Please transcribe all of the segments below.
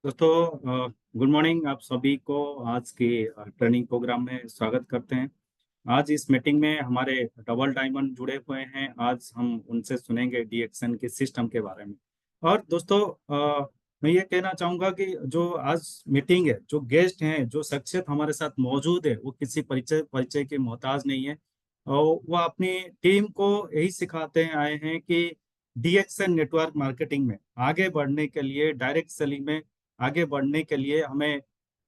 दोस्तों, good morning. आप सभी को आज के ट्रेनिंग प्रोग्राम में स्वागत करते हैं। आज इस मीटिंग में हमारे डबल डायमंड जुड़े हुए हैं। आज हम उनसे सुनेंगे डीएक्सन के सिस्टम के बारे में। और दोस्तों, मैं ये कहना चाहूँगा कि जो आज मीटिंग है, जो गेस्ट हैं, जो शख्सियत हमारे साथ मौजूद है, वो किसी परिचय परिचय के मोहताज नहीं है। और वो अपनी टीम को यही सिखाते हैं आए हैं कि डीएक्सन नेटवर्क मार्केटिंग में आगे बढ़ने के लिए, डायरेक्ट सेलिंग में आगे बढ़ने के लिए हमें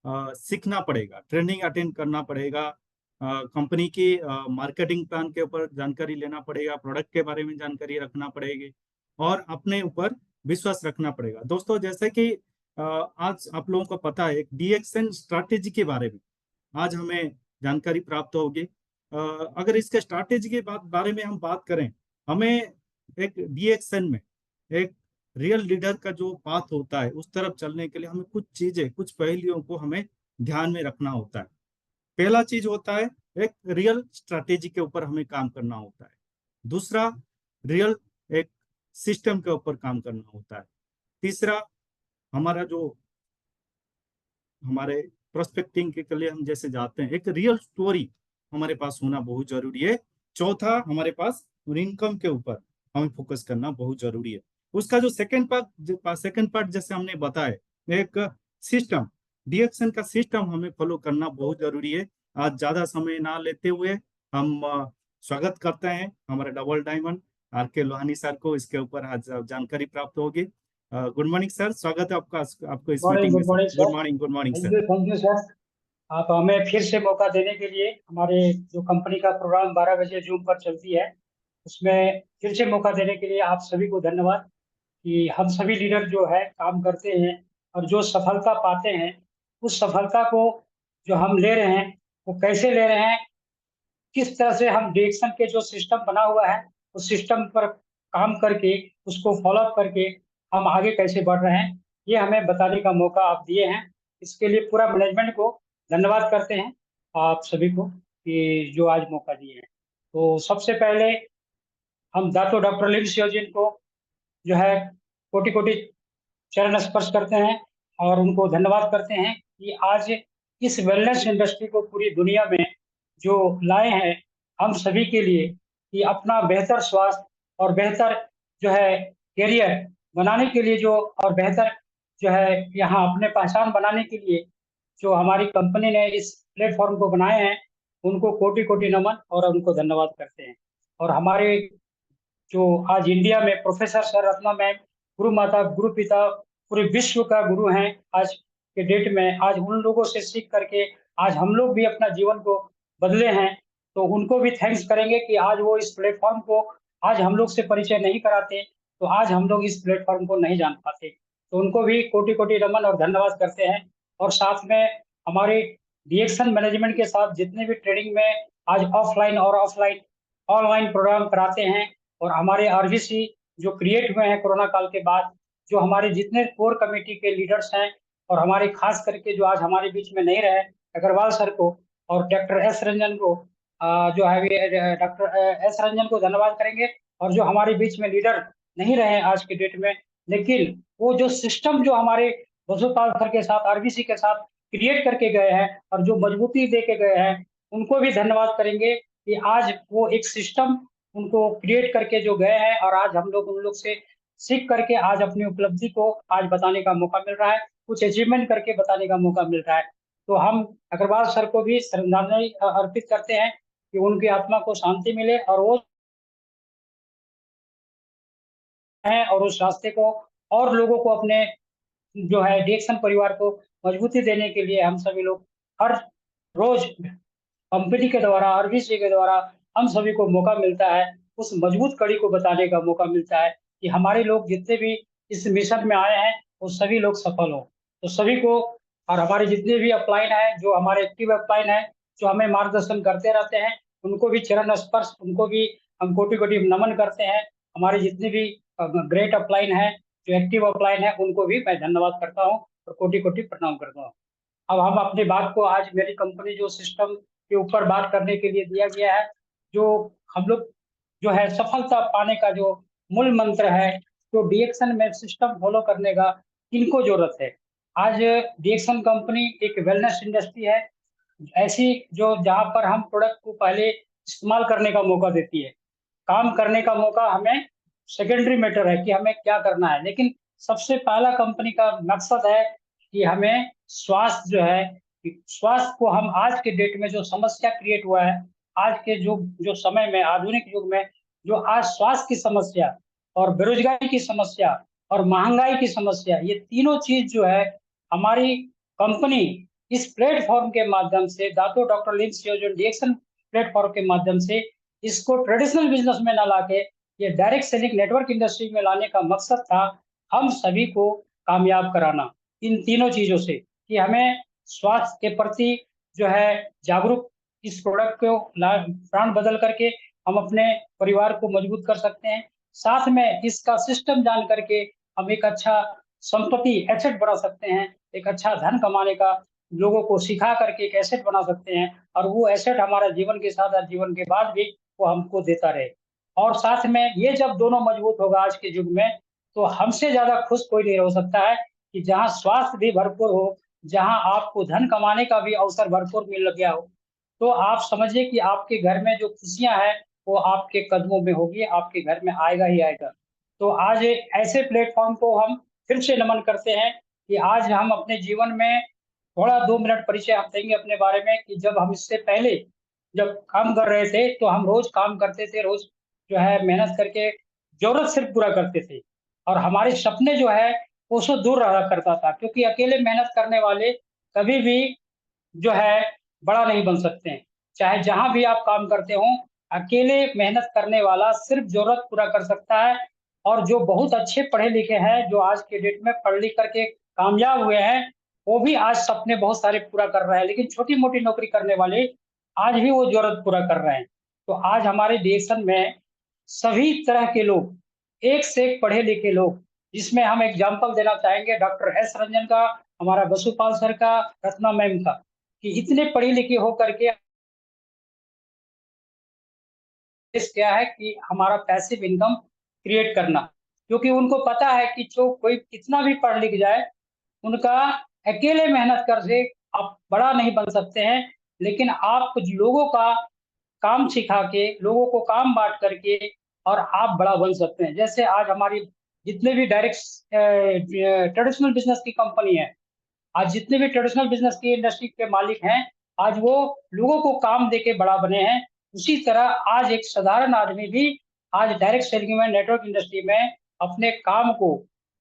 सीखना पड़ेगा, ट्रेनिंग अटेंड करना पड़ेगा, कंपनी की मार्केटिंग प्लान के ऊपर जानकारी लेना पड़ेगा, प्रोडक्ट के बारे में जानकारी रखना पड़ेगी और अपने ऊपर विश्वास रखना पड़ेगा। दोस्तों, जैसे कि आज आप लोगों को पता है, एक डीएक्सन स्ट्रैटेजी के बारे में आज हमें जानकारी प्राप्त होगी। अगर इसके स्ट्रैटेजी के बारे में हम बात करें, हमें एक डीएक्सन में एक रियल लीडर का जो पाथ होता है उस तरफ चलने के लिए हमें कुछ चीजें, कुछ पहलुओं को हमें ध्यान में रखना होता है। पहला चीज होता है, एक रियल स्ट्रैटेजी के ऊपर हमें काम करना होता है। दूसरा, रियल एक सिस्टम के ऊपर काम करना होता है। तीसरा, हमारा जो हमारे प्रोस्पेक्टिंग के लिए हम जैसे जाते हैं, एक रियल स्टोरी हमारे पास होना बहुत जरूरी है। चौथा, हमारे पास इनकम के ऊपर हमें फोकस करना बहुत जरूरी है। उसका जो सेकंड पार्ट जैसे हमने बताया, एक सिस्टम, डीएक्शन का सिस्टम हमें फॉलो करना बहुत जरूरी है। आज ज्यादा समय ना लेते हुए हम स्वागत करते हैं हमारे डबल डायमंड आर के लोहानी सर को। इसके ऊपर आज जानकारी प्राप्त होगी। गुड मॉर्निंग सर, स्वागत है आपका, आपको इस मॉर्निंग, मीटिंग में good sir. Morning good sir. Morning, good morning sir. Thank you sir. आप हमें फिर से मौका देने के लिए, हमारे जो कंपनी का प्रोग्राम 12 बजे जूम पर चलती है, उसमें फिर से मौका देने के लिए आप सभी को धन्यवाद। कि हम सभी लीडर जो है काम करते हैं और जो सफलता पाते हैं, उस सफलता को जो हम ले रहे हैं, वो कैसे ले रहे हैं, किस तरह से हम डिएक्शन के जो सिस्टम बना हुआ है उस सिस्टम पर काम करके, उसको फॉलो अप करके हम आगे कैसे बढ़ रहे हैं, ये हमें बताने का मौका आप दिए हैं। इसके लिए पूरा मैनेजमेंट को धन्यवाद करते हैं, आप सभी को, कि जो आज मौका दिए हैं। तो सबसे पहले हम दातो डॉक्टर लिम सियोजिन को जो है कोटि कोटि चरण स्पर्श करते हैं और उनको धन्यवाद करते हैं कि आज इस वेलनेस इंडस्ट्री को पूरी दुनिया में जो लाए हैं हम सभी के लिए, कि अपना बेहतर स्वास्थ्य और बेहतर जो है करियर बनाने के लिए, जो और बेहतर जो है यहाँ अपने पहचान बनाने के लिए जो हमारी कंपनी ने इस प्लेटफॉर्म को बनाए हैं, उनको कोटि कोटि नमन और उनको धन्यवाद करते हैं। और हमारे जो आज इंडिया में प्रोफेसर सर रत्ना मैम, गुरु माता गुरु पिता, पूरे विश्व का गुरु हैं आज के डेट में, आज उन लोगों से सीख करके आज हम लोग भी अपना जीवन को बदले हैं। तो उनको भी थैंक्स करेंगे कि आज वो इस प्लेटफॉर्म को आज हम लोग से परिचय नहीं कराते, तो आज हम लोग इस प्लेटफॉर्म को नहीं जान पाते। तो उनको भी कोटि कोटि नमन और धन्यवाद करते हैं। और साथ में हमारे डीएक्शन मैनेजमेंट के साथ जितने भी ट्रेनिंग में आज ऑफलाइन और ऑफलाइन ऑनलाइन प्रोग्राम कराते हैं, और हमारे आरबीसी जो क्रिएट हुए हैं कोरोना काल के बाद, जो हमारे जितने कोर कमेटी के लीडर्स हैं, और हमारे खास करके जो आज हमारे बीच में नहीं रहे, अग्रवाल सर को और डॉक्टर एस रंजन को, जो है डॉक्टर एस रंजन को धन्यवाद करेंगे। और जो हमारे बीच में लीडर नहीं रहे आज के डेट में, लेकिन वो जो सिस्टम जो हमारे वसुपाल सर के साथ, आरबीसी के साथ क्रिएट करके गए हैं और जो मजबूती दे के गए हैं, उनको भी धन्यवाद करेंगे कि आज वो एक सिस्टम उनको क्रिएट करके जो गए हैं, और आज हम लोग उन लोग से सीख करके आज अपनी उपलब्धि को आज बताने का मौका मिल रहा है, कुछ अचीवमेंट करके बताने का मौका मिल रहा है। तो हम अग्रवाल सर को भी श्रद्धांजलि अर्पित करते हैं कि उनकी आत्मा को शांति मिले, और वो है और उस रास्ते को और लोगों को अपने जो है डिएक्शन परिवार को मजबूती देने के लिए हम सभी लोग हर रोज कंपनी के द्वारा, आरबीसी के द्वारा हम सभी को मौका मिलता है, उस मजबूत कड़ी को बताने का मौका मिलता है कि हमारे लोग जितने भी इस मिशन में आए हैं वो सभी लोग सफल हों। तो सभी को, और हमारे जितने भी अपलाइन है, जो हमारे एक्टिव अपलाइन है, जो हमें मार्गदर्शन करते रहते हैं, उनको भी चरण स्पर्श, उनको भी हम कोटि कोटि नमन करते हैं। हमारे जितने भी ग्रेट अपलाइन है, जो एक्टिव अपलाइन है, उनको भी मैं धन्यवाद करता हूँ और कोटि कोटि प्रणाम करता हूँ। अब हम अपनी बात को, आज मेरी कंपनी जो सिस्टम के ऊपर बात करने के लिए दिया गया है, जो हम लोग जो है सफलता पाने का जो मूल मंत्र है, जो डीएक्शन में सिस्टम फॉलो करने का किनको जरूरत है। आज डीएक्सन कंपनी एक वेलनेस इंडस्ट्री है, ऐसी जो जहाँ पर हम प्रोडक्ट को पहले इस्तेमाल करने का मौका देती है। काम करने का मौका हमें सेकेंडरी मैटर है कि हमें क्या करना है, लेकिन सबसे पहला कंपनी का मकसद है कि हमें स्वास्थ्य जो है, कि स्वास्थ्य को हम आज के डेट में जो समस्या क्रिएट हुआ है, आज के जो समय में आधुनिक युग में जो आज स्वास्थ्य की समस्या और बेरोजगारी की समस्या और महंगाई की समस्या, ये तीनों चीज जो है हमारी कंपनी इस प्लेटफॉर्म के माध्यम से दातो डॉक्टर लिंस योजन डीएक्सन प्लेटफॉर्म के माध्यम से इसको ट्रेडिशनल बिजनेस में ना लाके ये डायरेक्ट सेलिंग नेटवर्क इंडस्ट्री में लाने का मकसद था हम सभी को कामयाब कराना इन तीनों चीजों से, कि हमें स्वास्थ्य के प्रति जो है जागरूक, इस प्रोडक्ट को प्राण बदल करके हम अपने परिवार को मजबूत कर सकते हैं। साथ में इसका सिस्टम जान करके हम एक अच्छा संपत्ति एसेट बना सकते हैं, एक अच्छा धन कमाने का लोगों को सिखा करके एक एसेट बना सकते हैं, और वो एसेट हमारा जीवन के साथ और जीवन के बाद भी वो हमको देता रहे। और साथ में ये जब दोनों मजबूत होगा आज के युग में, तो हमसे ज्यादा खुश कोई नहीं हो सकता है कि जहाँ स्वास्थ्य भी भरपूर हो, जहाँ आपको धन कमाने का भी अवसर भरपूर मिल गया हो, तो आप समझिए कि आपके घर में जो खुशियां हैं वो आपके कदमों में होगी, आपके घर में आएगा ही आएगा। तो आज एक ऐसे प्लेटफॉर्म को हम फिर से नमन करते हैं कि आज हम अपने जीवन में थोड़ा 2 मिनट परिचय आप देंगे अपने बारे में, कि जब हम इससे पहले जब काम कर रहे थे तो हम रोज काम करते थे, रोज जो है मेहनत करके जरूरत सिर्फ पूरा करते थे, और हमारे सपने जो है उससे दूर रहा करता था, क्योंकि अकेले मेहनत करने वाले कभी भी जो है बड़ा नहीं बन सकते हैं। चाहे जहां भी आप काम करते हो, अकेले मेहनत करने वाला सिर्फ जरूरत पूरा कर सकता है। और जो बहुत अच्छे पढ़े लिखे हैं, जो आज के डेट में पढ़ लिख करके कामयाब हुए हैं, वो भी आज सपने बहुत सारे पूरा कर रहे हैं, लेकिन छोटी मोटी नौकरी करने वाले आज भी वो जरूरत पूरा कर रहे हैं। तो आज हमारे देश में सभी तरह के लोग, एक से एक पढ़े लिखे लोग, जिसमें हम एग्जाम्पल देना चाहेंगे डॉक्टर एस रंजन का, हमारा बसुपाल सर का, रत्ना मैम का, कि इतने पढ़ी लिखी होकर के इस क्या है कि हमारा पैसिव इनकम क्रिएट करना, क्योंकि उनको पता है कि जो कोई कितना भी पढ़ लिख जाए, उनका अकेले मेहनत कर से आप बड़ा नहीं बन सकते हैं, लेकिन आप कुछ लोगों का काम सिखा के, लोगों को काम बाँट करके और आप बड़ा बन सकते हैं। जैसे आज हमारी जितने भी डायरेक्ट ट्रेडिशनल बिज़नेस की कंपनी है, आज जितने भी ट्रेडिशनल बिज़नेस की इंडस्ट्री के मालिक हैं, आज वो लोगों को काम देके बड़ा बने हैं। उसी तरह आज एक साधारण आदमी भी आज डायरेक्ट सेलिंग में, नेटवर्क इंडस्ट्री में अपने काम को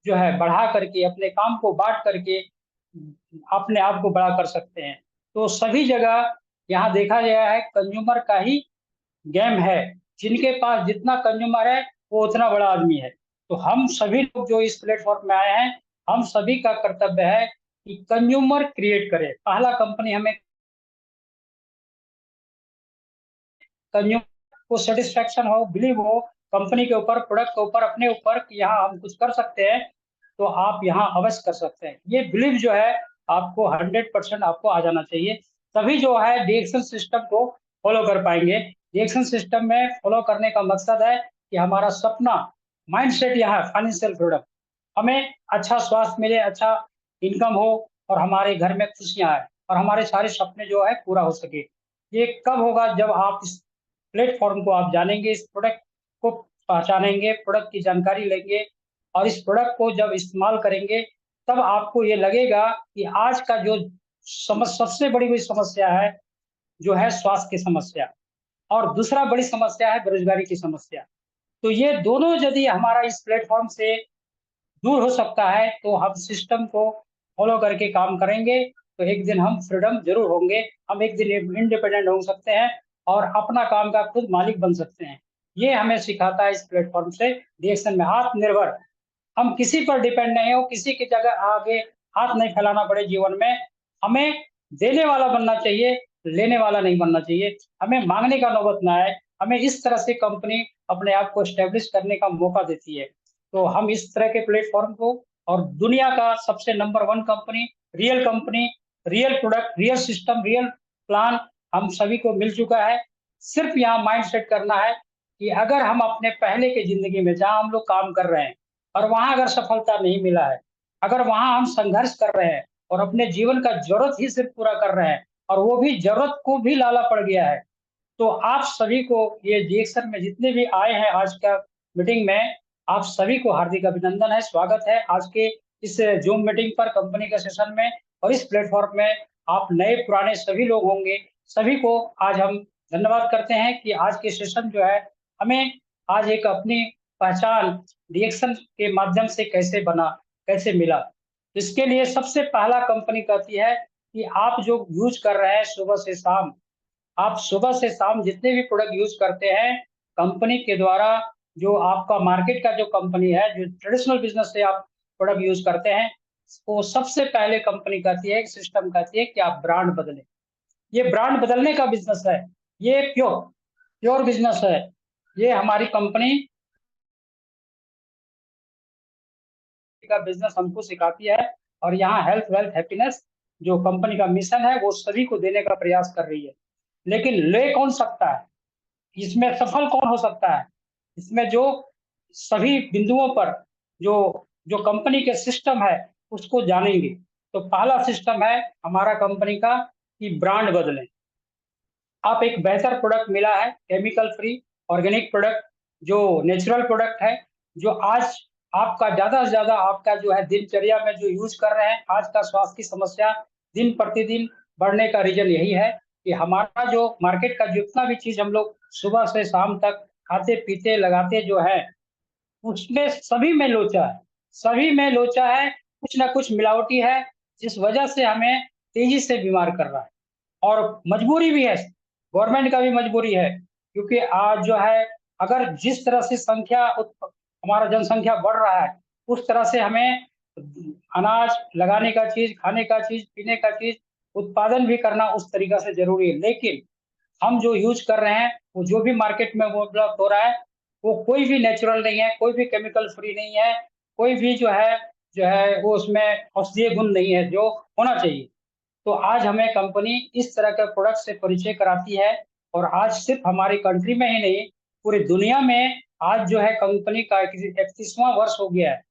जो है बढ़ा करके, अपने काम को बाँट करके अपने आप को बड़ा कर सकते हैं। तो सभी जगह यहाँ देखा गया है कंज्यूमर का ही गेम है। जिनके पास जितना कंज्यूमर है, वो उतना बड़ा आदमी है। तो हम सभी लोग जो इस प्लेटफ़ॉर्म में आए हैं, हम सभी का कर्तव्य है कि कंज्यूमर क्रिएट करें। पहला कंपनी हमें कंज्यूमर को सैटिस्फैक्शन हो, बिलीव हो कंपनी के ऊपर, प्रोडक्ट के ऊपर, अपने ऊपर कि यहाँ हम कुछ कर सकते हैं, तो आप यहाँ अवश्य कर सकते हैं। ये बिलीव जो है आपको 100% आपको आ जाना चाहिए। तभी जो है डिएक्शन सिस्टम को फॉलो कर पाएँगे। डिएक्शन सिस्टम में फॉलो करने का मकसद है कि हमारा सपना, माइंडसेट यहाँ फाइनेंशियल फ्रीडम, हमें अच्छा स्वास्थ्य मिले, अच्छा इनकम हो और हमारे घर में खुशियाँ आए और हमारे सारे सपने जो है पूरा हो सके। ये कब होगा? जब आप इस प्लेटफ़ॉर्म को आप जानेंगे, इस प्रोडक्ट को पहचानेंगे, प्रोडक्ट की जानकारी लेंगे और इस प्रोडक्ट को जब इस्तेमाल करेंगे, तब आपको ये लगेगा कि आज का जो सबसे बड़ी हुई समस्या है, जो है स्वास्थ्य की समस्या, और दूसरा बड़ी समस्या है बेरोज़गारी की समस्या। तो ये दोनों यदि हमारा इस प्लेटफ़ॉर्म से दूर हो सकता है, तो हम सिस्टम को फ़ॉलो करके काम करेंगे, तो एक दिन हम फ्रीडम ज़रूर होंगे। हम एक दिन इंडिपेंडेंट हो सकते हैं और अपना काम का खुद मालिक बन सकते हैं। ये हमें सिखाता है इस प्लेटफ़ॉर्म से डिएक्शन में आत्मनिर्भर। हम किसी पर डिपेंड नहीं हो, किसी की जगह आगे हाथ नहीं फैलाना पड़े जीवन में। हमें देने वाला बनना चाहिए, लेने वाला नहीं बनना चाहिए। हमें माँगने का नौबत ना आए। हमें इस तरह से कंपनी अपने आप को एस्टेब्लिश करने का मौका देती है। तो हम इस तरह के प्लेटफ़ॉर्म को और दुनिया का सबसे number 1 company, real product, real system, real plan हम सभी को मिल चुका है। सिर्फ़ यहाँ माइंड सेट करना है कि अगर हम अपने पहले की ज़िंदगी में जहाँ हम लोग काम कर रहे हैं और वहाँ अगर सफलता नहीं मिला है, अगर वहाँ हम संघर्ष कर रहे हैं, और अपने जीवन का जरूरत ही सिर्फ पूरा कर रहे हैं, और वो भी जरूरत को भी लाला पड़ गया है। तो आप सभी को, ये डीएक्सन में जितने भी आए हैं आज का मीटिंग में, आप सभी को हार्दिक अभिनंदन है, स्वागत है आज के इस जूम मीटिंग पर, कंपनी के सेशन में। और इस प्लेटफॉर्म में आप नए पुराने सभी लोग होंगे, सभी को आज हम धन्यवाद करते हैं कि आज के सेशन जो है हमें आज एक अपनी पहचान डीएक्सन के माध्यम से कैसे बना, कैसे मिला। इसके लिए सबसे पहला कंपनी कहती है कि आप जो यूज कर रहे हैं सुबह से शाम, आप सुबह से शाम जितने भी प्रोडक्ट यूज करते हैं कंपनी के द्वारा, जो आपका मार्केट का जो कंपनी है, जो ट्रेडिशनल बिजनेस से आप प्रोडक्ट यूज करते हैं, वो सबसे पहले कंपनी कहती है, सिस्टम कहती है कि आप ब्रांड बदलें। ये ब्रांड बदलने का बिजनेस है, ये प्योर प्योर बिजनेस है। ये हमारी कंपनी का बिजनेस हमको सिखाती है, और यहाँ हेल्थ वेल्थ हैप्पीनेस जो कंपनी का मिशन है वो सभी को देने का प्रयास कर रही है। लेकिन ले कौन सकता है, इसमें सफल कौन हो सकता है, इसमें जो सभी बिंदुओं पर जो जो कंपनी के सिस्टम है उसको जानेंगे। तो पहला सिस्टम है हमारा कंपनी का कि ब्रांड बदलें। आप एक बेहतर प्रोडक्ट मिला है, केमिकल फ्री ऑर्गेनिक प्रोडक्ट, जो नेचुरल प्रोडक्ट है, जो आज आपका ज्यादा से ज्यादा आपका जो है दिनचर्या में जो यूज कर रहे हैं। आज का स्वास्थ्य की समस्या दिन प्रतिदिन बढ़ने का रीजन यही है कि हमारा जो मार्केट का जितना भी चीज हम लोग सुबह से शाम तक खाते पीते लगाते जो है, उसमें सभी में लोचा है, सभी में लोचा है, कुछ ना कुछ मिलावटी है, जिस वजह से हमें तेजी से बीमार कर रहा है। और मजबूरी भी है, गवर्नमेंट का भी मजबूरी है, क्योंकि आज जो है अगर जिस तरह से हमारा जनसंख्या बढ़ रहा है, उस तरह से हमें अनाज लगाने का चीज, खाने का चीज, पीने का चीज उत्पादन भी करना उस तरीका से जरूरी है। लेकिन हम जो यूज कर रहे हैं, वो जो भी मार्केट में वो उपलब्ध हो रहा है, वो कोई भी नेचुरल नहीं है, कोई भी केमिकल फ्री नहीं है, कोई भी जो है वो उसमें औषधीय गुण नहीं है जो होना चाहिए। तो आज हमें कंपनी इस तरह के प्रोडक्ट से परिचय कराती है, और आज सिर्फ हमारी कंट्री में ही नहीं, पूरी दुनिया में आज जो है कंपनी का 31वां वर्ष हो गया है।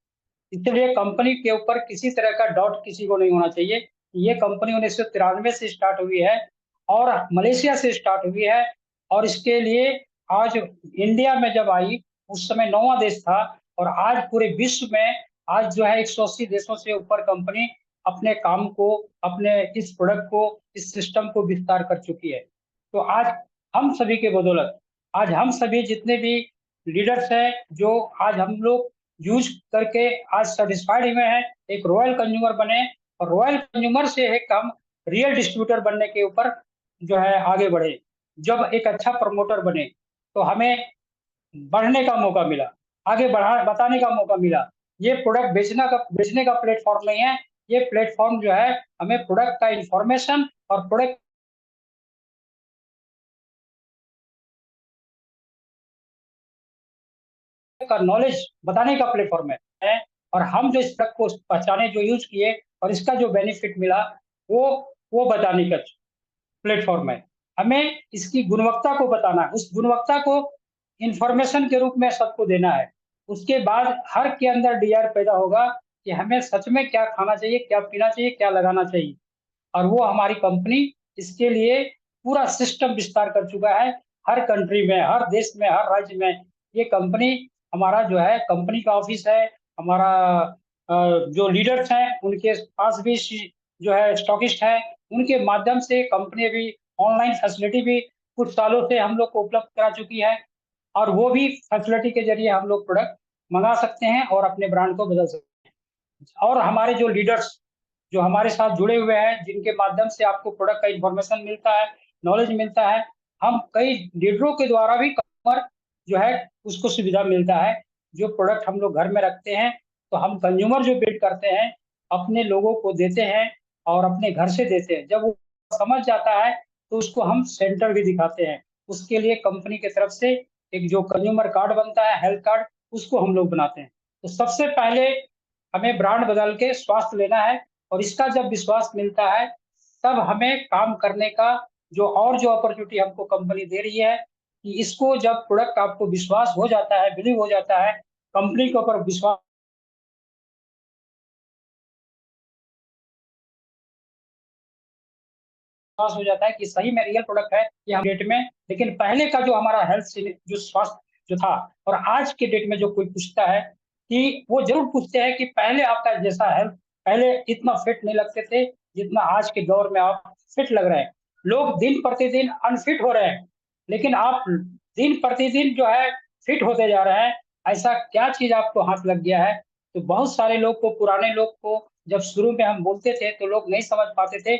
इसलिए कंपनी के ऊपर किसी तरह का डाउट किसी को नहीं होना चाहिए। ये कंपनी 1993 से स्टार्ट हुई है, और मलेशिया से स्टार्ट हुई है, और इसके लिए आज इंडिया में जब आई उस समय 9वां देश था, और आज पूरे विश्व में आज जो है 180 देशों से ऊपर कंपनी अपने काम को, अपने इस प्रोडक्ट को, इस सिस्टम को विस्तार कर चुकी है। तो आज हम सभी के बदौलत, आज हम सभी जितने भी लीडर्स हैं, जो आज हम लोग यूज करके आज सेटिस्फाइड हुए हैं, एक रॉयल कंज्यूमर बने, और रॉयल कंज्यूमर से एक हम रियल डिस्ट्रीब्यूटर बनने के ऊपर जो है आगे बढ़े। जब एक अच्छा प्रमोटर बने तो हमें बढ़ने का मौका मिला, आगे बढ़ा बताने का मौका मिला। ये प्रोडक्ट बेचने का प्लेटफॉर्म नहीं है, ये प्लेटफॉर्म जो है हमें प्रोडक्ट का इंफॉर्मेशन और प्रोडक्ट का नॉलेज बताने का प्लेटफॉर्म है। और हम जो इस प्रोडक्ट को पहचाने, जो यूज किए, और इसका जो बेनिफिट मिला, वो वो बताने का प्लेटफॉर्म है। हमें इसकी गुणवत्ता को बताना है, उस गुणवत्ता को इंफॉर्मेशन के रूप में सबको देना है। उसके बाद हर के अंदर डिजायर पैदा होगा कि हमें सच में क्या खाना चाहिए, क्या पीना चाहिए, क्या लगाना चाहिए। और वो हमारी कंपनी इसके लिए पूरा सिस्टम विस्तार कर चुका है। हर कंट्री में, हर देश में, हर राज्य में ये कंपनी, हमारा जो है कंपनी का ऑफिस है, हमारा जो लीडर्स हैं उनके पास भी जो है स्टॉकिस्ट है, उनके माध्यम से कंपनी अभी ऑनलाइन फैसिलिटी भी कुछ सालों से हम लोग को उपलब्ध करा चुकी है, और वो भी फैसिलिटी के जरिए हम लोग प्रोडक्ट मंगा सकते हैं और अपने ब्रांड को बदल सकते हैं। और हमारे जो लीडर्स जो हमारे साथ जुड़े हुए हैं, जिनके माध्यम से आपको प्रोडक्ट का इंफॉर्मेशन मिलता है, नॉलेज मिलता है, हम कई लीडरों के द्वारा भी कस्टमर जो है उसको सुविधा मिलता है। जो प्रोडक्ट हम लोग घर में रखते हैं, तो हम कंज्यूमर जो बिल्ड करते हैं, अपने लोगों को देते हैं और अपने घर से देते हैं। जब वो समझ जाता है तो उसको हम सेंटर भी दिखाते हैं। उसके लिए कंपनी की तरफ से एक जो कंज्यूमर कार्ड बनता है, हेल्थ कार्ड, उसको हम लोग बनाते हैं। तो सबसे पहले हमें ब्रांड बदल के स्वास्थ्य लेना है, और इसका जब विश्वास मिलता है, तब हमें काम करने का जो अपॉर्चुनिटी हमको कंपनी दे रही है, कि इसको जब प्रोडक्ट आपको विश्वास हो जाता है, बिलीव हो जाता है, कंपनी के ऊपर विश्वास विश्वास हो जाता है कि सही में रियल प्रोडक्ट है ये हम डेट में। लेकिन पहले का जो हमारा हेल्थ जो स्वास्थ्य जो था और आज के डेट में जो कोई पूछता है कि वो जरूर पूछते हैं कि पहले आपका जैसा हेल्थ, पहले इतना फिट नहीं लगते थे जितना आज के दौर में आप फिट लग रहे हैं। लोग दिन प्रतिदिन अनफिट हो रहे हैं, लेकिन आप दिन प्रतिदिन जो है फिट होते जा रहे हैं। ऐसा क्या चीज आपको हाथ लग गया है? तो बहुत सारे लोग को, पुराने लोग को जब शुरू में हम बोलते थे तो लोग नहीं समझ पाते थे।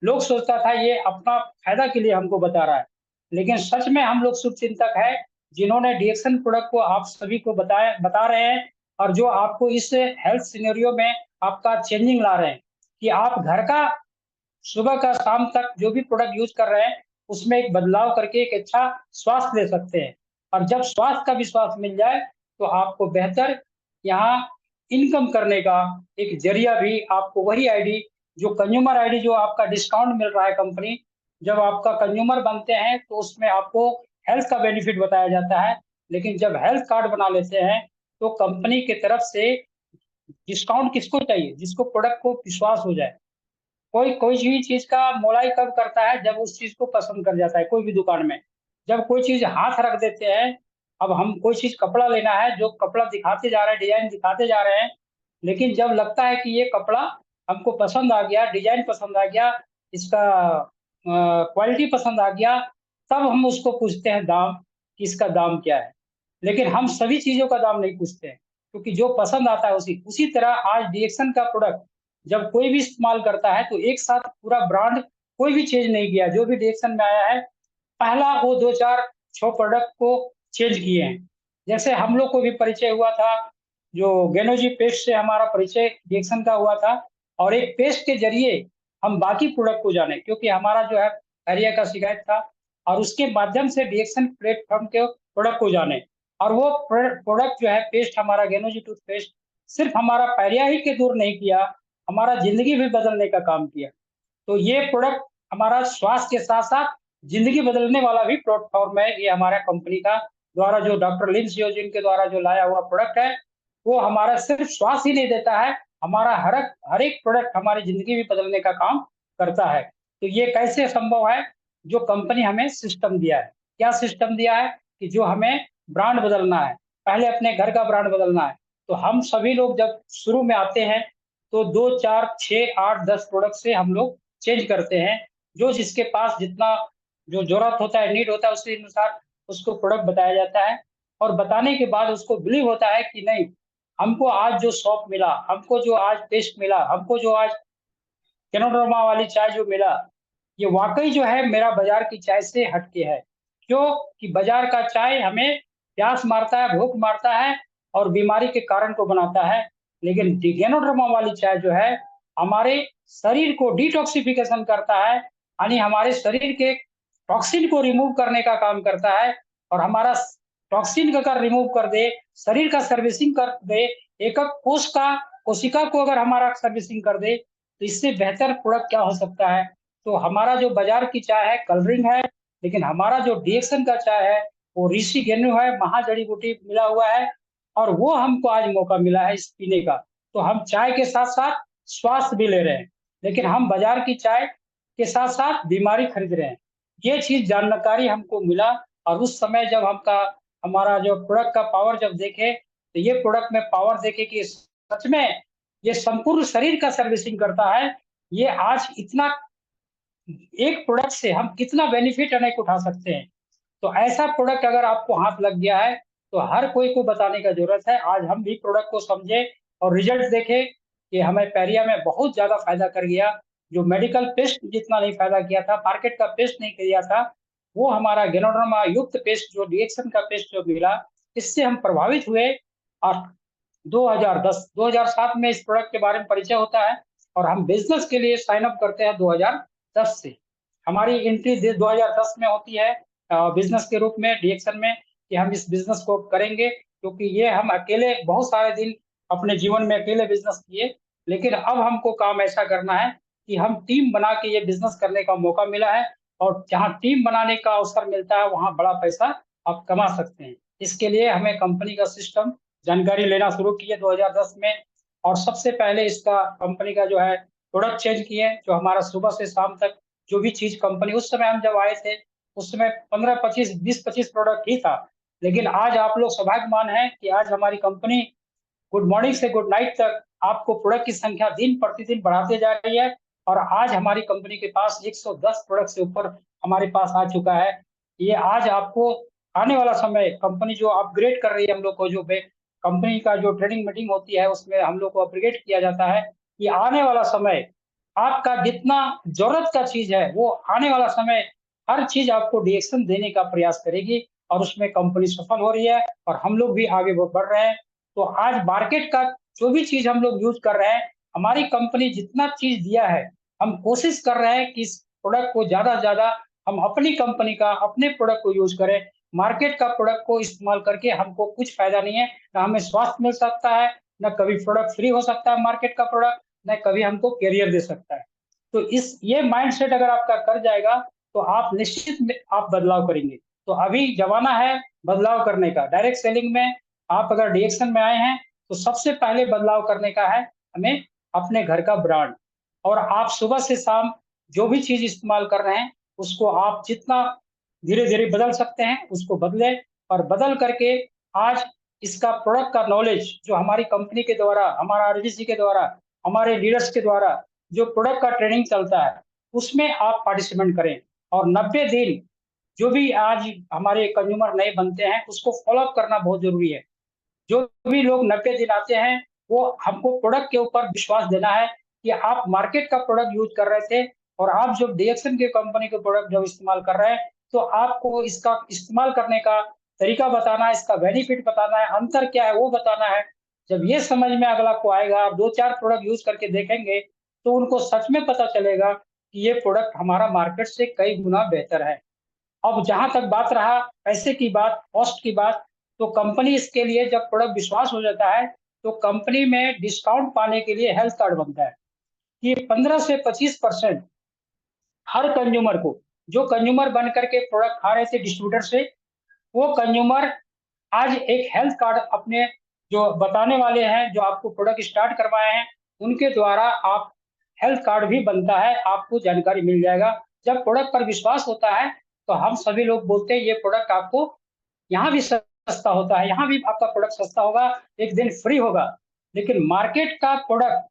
लोग सोचता था ये अपना फायदा के लिए हमको बता रहा है, लेकिन सच में हम लोग शुभचिंतक है जिन्होंने डीएक्सन प्रोडक्ट को आप सभी को बता रहे हैं, और जो आपको इस हेल्थ सिनेरियो में आपका चेंजिंग ला रहे हैं कि आप घर का सुबह का शाम तक जो भी प्रोडक्ट यूज कर रहे हैं उसमें एक बदलाव करके एक अच्छा स्वास्थ्य ले सकते हैं। और जब स्वास्थ्य का विश्वास मिल जाए तो आपको बेहतर यहाँ इनकम करने का एक जरिया भी, आपको वही आईडी जो कंज्यूमर आईडी जो आपका डिस्काउंट मिल रहा है कंपनी, जब आपका कंज्यूमर बनते हैं तो उसमें आपको हेल्थ का बेनिफिट बताया जाता है। लेकिन जब हेल्थ कार्ड बना लेते हैं तो कंपनी की तरफ से डिस्काउंट किसको चाहिए? जिसको प्रोडक्ट को विश्वास हो जाए। कोई कोई भी चीज का मोलाई कब करता है? जब उस चीज को पसंद कर जाता है कोई भी दुकान में। जब कोई चीज हाथ रख देते हैं, अब हम कोई चीज कपड़ा लेना है, जो कपड़ा दिखाते जा रहे हैं, डिजाइन दिखाते जा रहे हैं, लेकिन जब लगता है कि ये कपड़ा हमको पसंद आ गया, डिजाइन पसंद आ गया, इसका क्वालिटी पसंद आ गया, तब हम उसको पूछते हैं दाम, कि इसका दाम क्या है। लेकिन हम सभी चीजों का दाम नहीं पूछते हैं, क्योंकि जो पसंद आता है उसी तरह आज डीएक्सन का प्रोडक्ट जब कोई भी इस्तेमाल करता है तो एक साथ पूरा ब्रांड कोई भी चेंज नहीं किया। जो भी डीएक्सन में आया है पहला वो 2-4 छो प्रोडक्ट को चेंज किए हैं। जैसे हम लोग को भी परिचय हुआ था, जो गेनोजी पेस्ट से हमारा परिचय डीएक्सन का हुआ था, और एक पेस्ट के जरिए हम बाकी प्रोडक्ट को जाने, क्योंकि हमारा जो है डायरिया का शिकायत था, और उसके माध्यम से डीएक्सन प्लेटफॉर्म के प्रोडक्ट को जाने। और वो प्रोडक्ट जो है पेस्ट हमारा गेनोजी टूथपेस्ट सिर्फ हमारा पैरिया ही के दूर नहीं किया, हमारा जिंदगी भी बदलने का काम किया। तो ये प्रोडक्ट हमारा स्वास्थ्य के साथ साथ जिंदगी बदलने वाला भी प्लेटफॉर्म है। ये हमारा कंपनी का द्वारा जो डॉक्टर लिन सियोजिन के द्वारा जो लाया हुआ प्रोडक्ट है, वो हमारा सिर्फ स्वास्थ्य ही नहीं देता है, हमारा हर एक प्रोडक्ट हमारी जिंदगी भी बदलने का काम करता है। तो ये कैसे संभव है? जो कंपनी हमें सिस्टम दिया है। क्या सिस्टम दिया है? कि जो हमें ब्रांड बदलना है, पहले अपने घर का ब्रांड बदलना है, तो हम सभी लोग जब शुरू में आते हैं तो 2, 4, 6, 8, 10 प्रोडक्ट से हम लोग चेंज करते हैं। जो जिसके पास जितना जो जरूरत होता है, नीड होता है, उसी अनुसार उसको प्रोडक्ट बताया जाता है। और बताने के बाद उसको बिलीव होता है कि नहीं, हमको आज जो सॉप मिला, हमको जो आज पेस्ट मिला, हमको जो आज केनोडर्मा वाली चाय जो मिला, ये वाकई जो है मेरा बाजार की चाय से हटके है। क्यों? कि बाजार का चाय हमें प्यास मारता है, भूख मारता है और बीमारी के कारण को बनाता है। लेकिन डिगेनोडर्मा वाली चाय जो है हमारे शरीर को डिटॉक्सिफिकेशन करता है, यानी हमारे शरीर के टॉक्सिन को रिमूव करने का काम करता है। और हमारा टॉक्सिन अगर रिमूव कर दे, शरीर का सर्विसिंग कर दे, एक एक कोशिका को अगर हमारा सर्विसिंग कर दे, तो इससे बेहतर प्रोडक्ट क्या हो सकता है? तो हमारा जो बाजार की चाय है कलरिंग है, लेकिन हमारा जो डीएक्सन का चाय है वो ऋषि गेनु है, महा जड़ी बूटी मिला हुआ है, और वो हमको आज मौका मिला है इस पीने का। तो हम चाय के साथ साथ स्वास्थ्य भी ले रहे हैं, लेकिन हम बाजार की चाय के साथ साथ बीमारी खरीद रहे हैं। ये चीज जानकारी हमको मिला, और उस समय जब हमारा जो प्रोडक्ट का पावर जब देखे, तो ये प्रोडक्ट में पावर देखे कि सच में ये संपूर्ण शरीर का सर्विसिंग करता है। ये आज इतना एक प्रोडक्ट से हम कितना बेनिफिट अनेक उठा सकते हैं। तो ऐसा प्रोडक्ट अगर आपको हाथ लग गया है तो हर कोई को बताने का जरूरत है। आज हम भी प्रोडक्ट को समझे और रिजल्ट देखे कि हमें पैरिया में बहुत ज्यादा फायदा कर गया। जो मेडिकल पेस्ट जितना नहीं फायदा किया था, मार्केट का पेस्ट नहीं किया था, वो हमारा गेनोडर्मा युक्त पेस्ट जो डीएक्सन का पेस्ट जो मिला, इससे हम प्रभावित हुए। और 2010 2007 में इस प्रोडक्ट के बारे में परिचय होता है, और हम बिजनेस के लिए साइन अप करते हैं 2010 से। हमारी एंट्री 2010 में होती है बिजनेस के रूप में डीएक्सन में, कि हम इस बिजनेस को करेंगे, क्योंकि ये हम अकेले बहुत सारे दिन अपने जीवन में अकेले बिजनेस किए। लेकिन अब हमको काम ऐसा करना है कि हम टीम बना के ये बिजनेस करने का मौका मिला है, और जहाँ टीम बनाने का अवसर मिलता है वहाँ बड़ा पैसा आप कमा सकते हैं। इसके लिए हमें कंपनी का सिस्टम जानकारी लेना शुरू किए 2010 में। और सबसे पहले इसका कंपनी का जो है प्रोडक्ट चेंज किए, जो हमारा सुबह से शाम तक जो भी चीज कंपनी, उस समय हम जब आए थे उस समय 15-25, 20-25 प्रोडक्ट ही था। लेकिन आज आप लोग सौभाग्यवान हैं कि आज हमारी कंपनी गुड मॉर्निंग से गुड नाइट तक आपको प्रोडक्ट की संख्या दिन प्रतिदिन बढ़ाते जा रही है। और आज हमारी कंपनी के पास 110 प्रोडक्ट से ऊपर हमारे पास आ चुका है। ये आज आपको आने वाला समय कंपनी जो अपग्रेड कर रही है हम लोग को, जो कंपनी का जो ट्रेनिंग मीटिंग होती है उसमें हम लोग को अपग्रेड किया जाता है कि आने वाला समय आपका जितना जरूरत का चीज है वो आने वाला समय हर चीज आपको डीएक्शन देने का प्रयास करेगी। और उसमें कंपनी सफल हो रही है और हम लोग भी आगे बढ़ रहे हैं। तो आज मार्केट का जो भी चीज हम लोग यूज कर रहे हैं, हमारी कंपनी जितना चीज दिया है, हम कोशिश कर रहे हैं कि इस प्रोडक्ट को ज्यादा से ज्यादा हम अपनी कंपनी का अपने प्रोडक्ट को यूज करें। मार्केट का प्रोडक्ट को इस्तेमाल करके हमको कुछ फायदा नहीं है। ना हमें स्वास्थ्य मिल सकता है, ना कभी प्रोडक्ट फ्री हो सकता है मार्केट का प्रोडक्ट, न कभी हमको कैरियर दे सकता है। तो इस ये माइंडसेट अगर आपका कर जाएगा तो आप निश्चित में आप बदलाव करेंगे। तो अभी जमाना है बदलाव करने का। डायरेक्ट सेलिंग में आप अगर डीएक्शन में आए हैं तो सबसे पहले बदलाव करने का है हमें अपने घर का ब्रांड। और आप सुबह से शाम जो भी चीज इस्तेमाल कर रहे हैं उसको आप जितना धीरे धीरे बदल सकते हैं उसको बदले। और बदल करके आज इसका प्रोडक्ट का नॉलेज जो हमारी कंपनी के द्वारा, हमारा आरजीसी के द्वारा, हमारे लीडर्स के द्वारा जो प्रोडक्ट का ट्रेनिंग चलता है उसमें आप पार्टिसिपेट करें। और 90 दिन जो भी आज हमारे कंज्यूमर नए बनते हैं उसको फॉलो अप करना बहुत जरूरी है। जो भी लोग 90 दिन आते हैं वो हमको प्रोडक्ट के ऊपर विश्वास देना है कि आप मार्केट का प्रोडक्ट यूज कर रहे थे और आप जो डीएक्शन के कंपनी के प्रोडक्ट जब इस्तेमाल कर रहे हैं तो आपको इसका इस्तेमाल करने का तरीका बताना है, इसका बेनिफिट बताना है, अंतर क्या है वो बताना है। जब ये समझ में अगला को आएगा, आप 2-4 प्रोडक्ट यूज करके देखेंगे तो उनको सच में पता चलेगा कि ये प्रोडक्ट हमारा मार्केट से कई गुना बेहतर है। अब जहां तक बात रहा पैसे की बात, कॉस्ट की बात, तो कंपनी इसके लिए जब प्रोडक्ट विश्वास हो जाता है तो कंपनी में डिस्काउंट पाने के लिए हेल्थ कार्ड बनता है कि 15 से 25% हर कंज्यूमर को, जो कंज्यूमर बन करके प्रोडक्ट खा रहे थे डिस्ट्रीब्यूटर से, वो कंज्यूमर आज एक हेल्थ कार्ड अपने जो बताने वाले हैं, जो आपको प्रोडक्ट स्टार्ट करवाए हैं, उनके द्वारा आप हेल्थ कार्ड भी बनता है, आपको जानकारी मिल जाएगा। जब प्रोडक्ट पर विश्वास होता है तो हम सभी लोग बोलते हैं ये प्रोडक्ट आपको यहाँ भी सस्ता होता है, यहाँ भी आपका प्रोडक्ट सस्ता होगा, एक दिन फ्री होगा। लेकिन मार्केट का प्रोडक्ट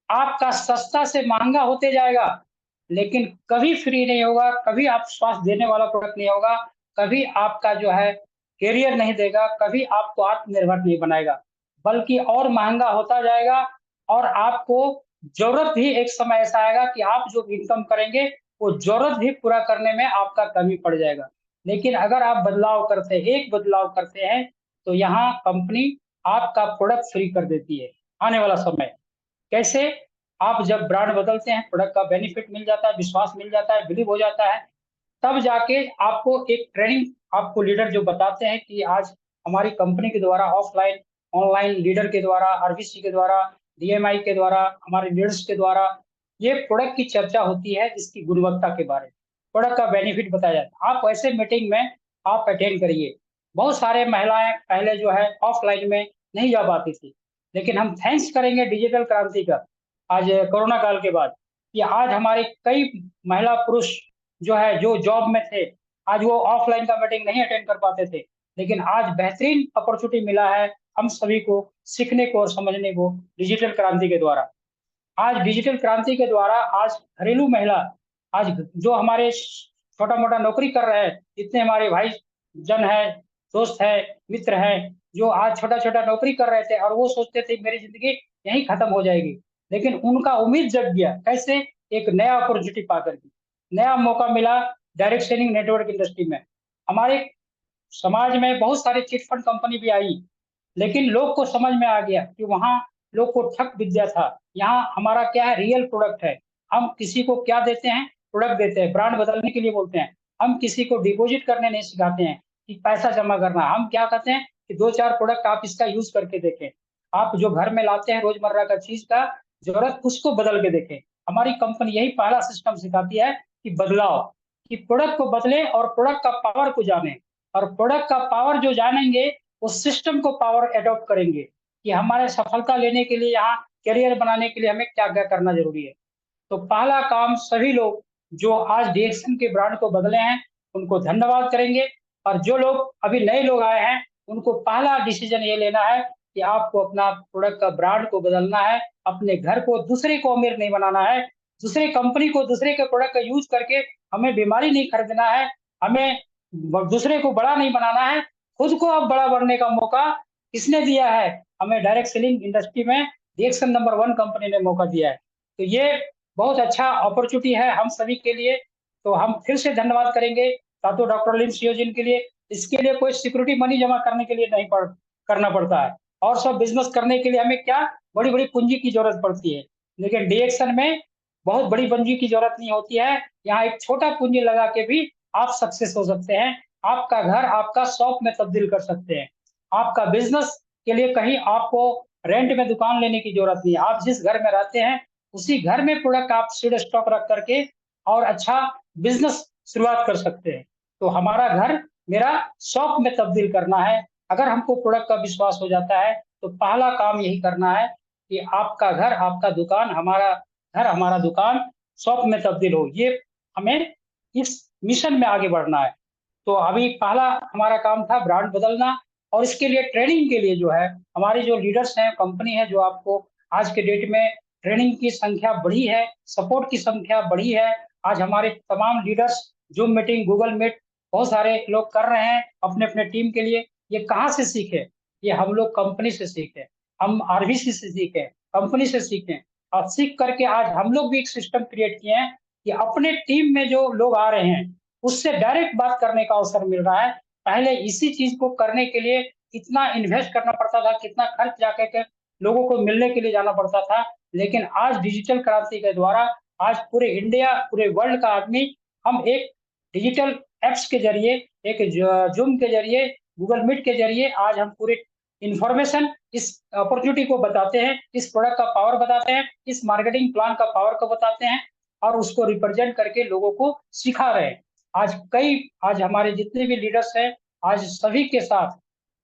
आपका सस्ता से महंगा होते जाएगा, लेकिन कभी फ्री नहीं होगा, कभी आप स्वास्थ्य देने वाला प्रोडक्ट नहीं होगा, कभी आपका जो है कैरियर नहीं देगा, कभी आपको आत्मनिर्भर नहीं बनाएगा, बल्कि और महंगा होता जाएगा। और आपको जरूरत भी एक समय ऐसा आएगा कि आप जो इनकम करेंगे वो जरूरत भी पूरा करने में आपका कमी पड़ जाएगा। लेकिन अगर आप बदलाव करते हैं, एक बदलाव करते हैं, तो यहाँ कंपनी आपका प्रोडक्ट फ्री कर देती है आने वाला समय। कैसे? आप जब ब्रांड बदलते हैं, प्रोडक्ट का बेनिफिट मिल जाता है, विश्वास मिल जाता है, बिलीव हो जाता है, तब जाके आपको एक ट्रेनिंग, आपको लीडर जो बताते हैं कि आज हमारी कंपनी के द्वारा ऑफलाइन, ऑनलाइन लीडर के द्वारा, आरबीसी के द्वारा, डीएमआई के द्वारा, हमारे लीडर्स के द्वारा ये प्रोडक्ट की चर्चा होती है, इसकी गुणवत्ता के बारे में, प्रोडक्ट का बेनिफिट बताया जाता है। आप ऐसे मीटिंग में आप अटेंड करिए। बहुत सारे महिलाएं पहले जो है ऑफलाइन में नहीं जा पाती थी, लेकिन हम थैंक्स करेंगे डिजिटल क्रांति का आज कोरोना काल के बाद, कि आज हमारे कई महिला पुरुष जो है जो जॉब में थे, आज वो ऑफलाइन का मीटिंग नहीं अटेंड कर पाते थे, लेकिन आज बेहतरीन अपॉर्चुनिटी मिला है हम सभी को सीखने को और समझने को डिजिटल क्रांति के द्वारा। आज डिजिटल क्रांति के द्वारा आज घरेलू महिला, आज जो हमारे छोटा मोटा नौकरी कर रहे हैं, जितने हमारे भाई जन है, दोस्त है, मित्र है, जो आज छोटा छोटा नौकरी कर रहे थे और वो सोचते थे मेरी जिंदगी यहीं खत्म हो जाएगी, लेकिन उनका उम्मीद जग गया। कैसे? एक नया अपॉर्चुनिटी पा करके, नया मौका मिला डायरेक्ट सेलिंग नेटवर्क इंडस्ट्री में। हमारे समाज में बहुत सारी चिट फंड कंपनी भी आई, लेकिन लोग को समझ में आ गया कि वहाँ लोग को ठग विद्या था। यहाँ हमारा क्या है, रियल प्रोडक्ट है। हम किसी को क्या देते हैं? प्रोडक्ट देते हैं, ब्रांड बदलने के लिए बोलते हैं। हम किसी को डिपॉजिट करने नहीं सिखाते हैं कि पैसा जमा करना। हम क्या कहते हैं कि 2-4 प्रोडक्ट आप इसका यूज करके देखें। आप जो घर में लाते हैं रोजमर्रा का चीज का जरूरत, उसको बदल के देखें। हमारी कंपनी यही पहला सिस्टम सिखाती है कि बदलाव, कि प्रोडक्ट को बदले और प्रोडक्ट का पावर को जाने। और प्रोडक्ट का पावर जो जानेंगे उस सिस्टम को पावर एडॉप्ट करेंगे कि हमारे सफलता लेने के लिए, यहाँ करियर बनाने के लिए हमें क्या क्या करना जरूरी है। तो पहला काम सभी लोग जो आज डीएक्सन के ब्रांड को बदले हैं उनको धन्यवाद करेंगे। और जो लोग अभी नए लोग आए हैं उनको पहला डिसीजन ये लेना है कि आपको अपना प्रोडक्ट का ब्रांड को बदलना है, अपने घर को दूसरे को अमीर नहीं बनाना है, दूसरे कंपनी को दूसरे के प्रोडक्ट का यूज करके हमें बीमारी नहीं खरीदना है, हमें दूसरे को बड़ा नहीं बनाना है, खुद को अब बड़ा बनने का मौका किसने दिया है? हमें डायरेक्ट सेलिंग इंडस्ट्री में डीएक्सन नंबर 1 कंपनी ने मौका दिया है। तो ये बहुत अच्छा अपॉर्चुनिटी है हम सभी के लिए। तो हम फिर से धन्यवाद करेंगे सातों डॉक्टर लिम सियोजिन के लिए। इसके लिए कोई सिक्योरिटी मनी जमा करने के लिए नहीं करना पड़ता है। और सब बिजनेस करने के लिए हमें क्या बड़ी बड़ी पूंजी की जरूरत पड़ती है, लेकिन डीएक्सन में बहुत बड़ी पूंजी की जरूरत नहीं होती है। यहाँ एक छोटा पूंजी लगा के भी आप सक्सेस हो सकते हैं। आपका घर आपका शॉप में तब्दील कर सकते हैं। आपका बिजनेस के लिए कहीं आपको रेंट में दुकान लेने की जरूरत नहीं है। आप जिस घर में रहते हैं उसी घर में प्रोडक्ट आप सीड स्टॉक रख करके और अच्छा बिजनेस शुरुआत कर सकते हैं। तो हमारा घर मेरा शॉप में तब्दील करना है। अगर हमको प्रोडक्ट का विश्वास हो जाता है तो पहला काम यही करना है कि आपका घर आपका दुकान, हमारा घर हमारा दुकान शॉप में तब्दील हो। ये हमें इस मिशन में आगे बढ़ना है। तो अभी पहला हमारा काम था ब्रांड बदलना। और इसके लिए ट्रेनिंग के लिए जो है हमारे जो लीडर्स हैं, कंपनी है जो आपको आज के डेट में ट्रेनिंग की संख्या बढ़ी है, सपोर्ट की संख्या बढ़ी है। आज हमारे तमाम leaders Zoom meeting, Google Meet बहुत सारे लोग कर रहे हैं अपने अपने टीम के लिए। ये कहाँ से सीखे? ये हम लोग कंपनी से सीखे, हम आरबीसी से सीखे, कंपनी से सीखे। और सीख करके आज हम लोग भी एक सिस्टम क्रिएट किए हैं कि अपने टीम में जो लोग आ रहे हैं उससे डायरेक्ट बात करने का अवसर मिल रहा है। पहले इसी चीज को करने के लिए कितना इन्वेस्ट करना पड़ता था, कितना खर्च जाके के लोगों को मिलने के लिए जाना पड़ता था। लेकिन आज डिजिटल क्रांति के द्वारा आज पूरे इंडिया, पूरे वर्ल्ड का आदमी हम एक डिजिटल एप्स के जरिए, एक जूम के जरिए, गूगल मीट के जरिए आज हम पूरे इंफॉर्मेशन इस अपॉर्चुनिटी को बताते हैं, इस प्रोडक्ट का पावर बताते हैं, इस मार्केटिंग प्लान का पावर को बताते हैं और उसको रिप्रेजेंट करके लोगों को सिखा रहे हैं। आज हमारे जितने भी लीडर्स हैं, आज सभी के साथ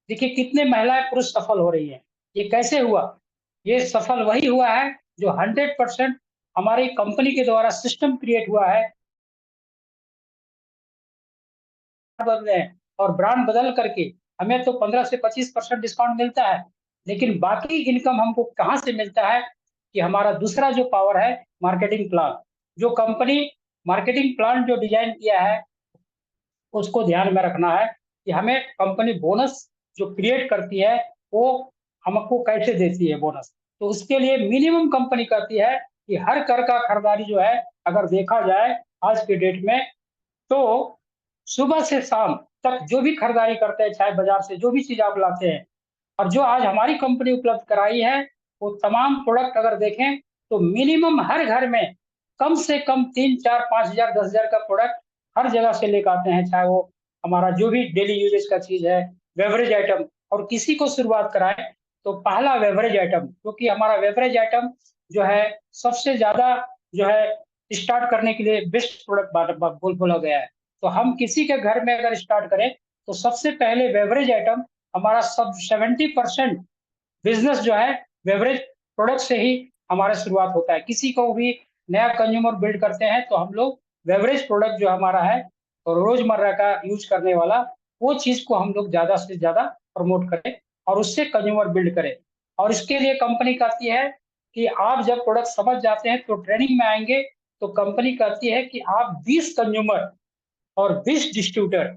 देखिए कितने महिलाएं पुरुष सफल हो रही हैं। ये कैसे हुआ? ये सफल वही हुआ है जो 100% हमारी कंपनी के द्वारा सिस्टम क्रिएट हुआ है। बदले हैं और ब्रांड बदल करके हमें तो 15 से 25% डिस्काउंट मिलता है, लेकिन बाकी इनकम हमको कहाँ से मिलता है? कि हमारा दूसरा जो पावर है मार्केटिंग प्लान। जो कंपनी मार्केटिंग प्लान जो डिजाइन किया है उसको ध्यान में रखना है कि हमें कंपनी बोनस जो क्रिएट करती है वो हमको कैसे देती है बोनस। तो उसके लिए मिनिमम कंपनी कहती है कि हर कर का खरीदारी जो है अगर देखा जाए आज के डेट में, तो सुबह से शाम तक जो भी खरीदारी करते हैं, चाहे बाजार से जो भी चीज आप लाते हैं और जो आज हमारी कंपनी उपलब्ध कराई है, वो तमाम प्रोडक्ट अगर देखें तो मिनिमम हर घर में कम से कम 3, 4, 5 हजार 10 हजार का प्रोडक्ट हर जगह से लेकर आते हैं। चाहे वो हमारा जो भी डेली यूजेज का चीज है, बेवरेज आइटम। और किसी को शुरुआत कराएं तो पहला बेवरेज आइटम, क्योंकि हमारा बेवरेज आइटम जो है सबसे ज्यादा जो है स्टार्ट करने के लिए बेस्ट प्रोडक्ट बोला गया है। तो हम किसी के घर में अगर स्टार्ट करें तो सबसे पहले बेवरेज आइटम हमारा सब 70% बिजनेस जो है बेवरेज प्रोडक्ट से ही हमारा शुरुआत होता है। किसी को भी नया कंज्यूमर बिल्ड करते हैं तो हम लोग बेवरेज प्रोडक्ट जो हमारा है और रोजमर्रा का यूज करने वाला वो चीज को हम लोग ज्यादा से ज्यादा प्रमोट करें और उससे कंज्यूमर बिल्ड करें। और इसके लिए कंपनी कहती है कि आप जब प्रोडक्ट समझ जाते हैं तो ट्रेनिंग में आएंगे तो कंपनी कहती है कि आप 20 कंज्यूमर और 20 डिस्ट्रीब्यूटर।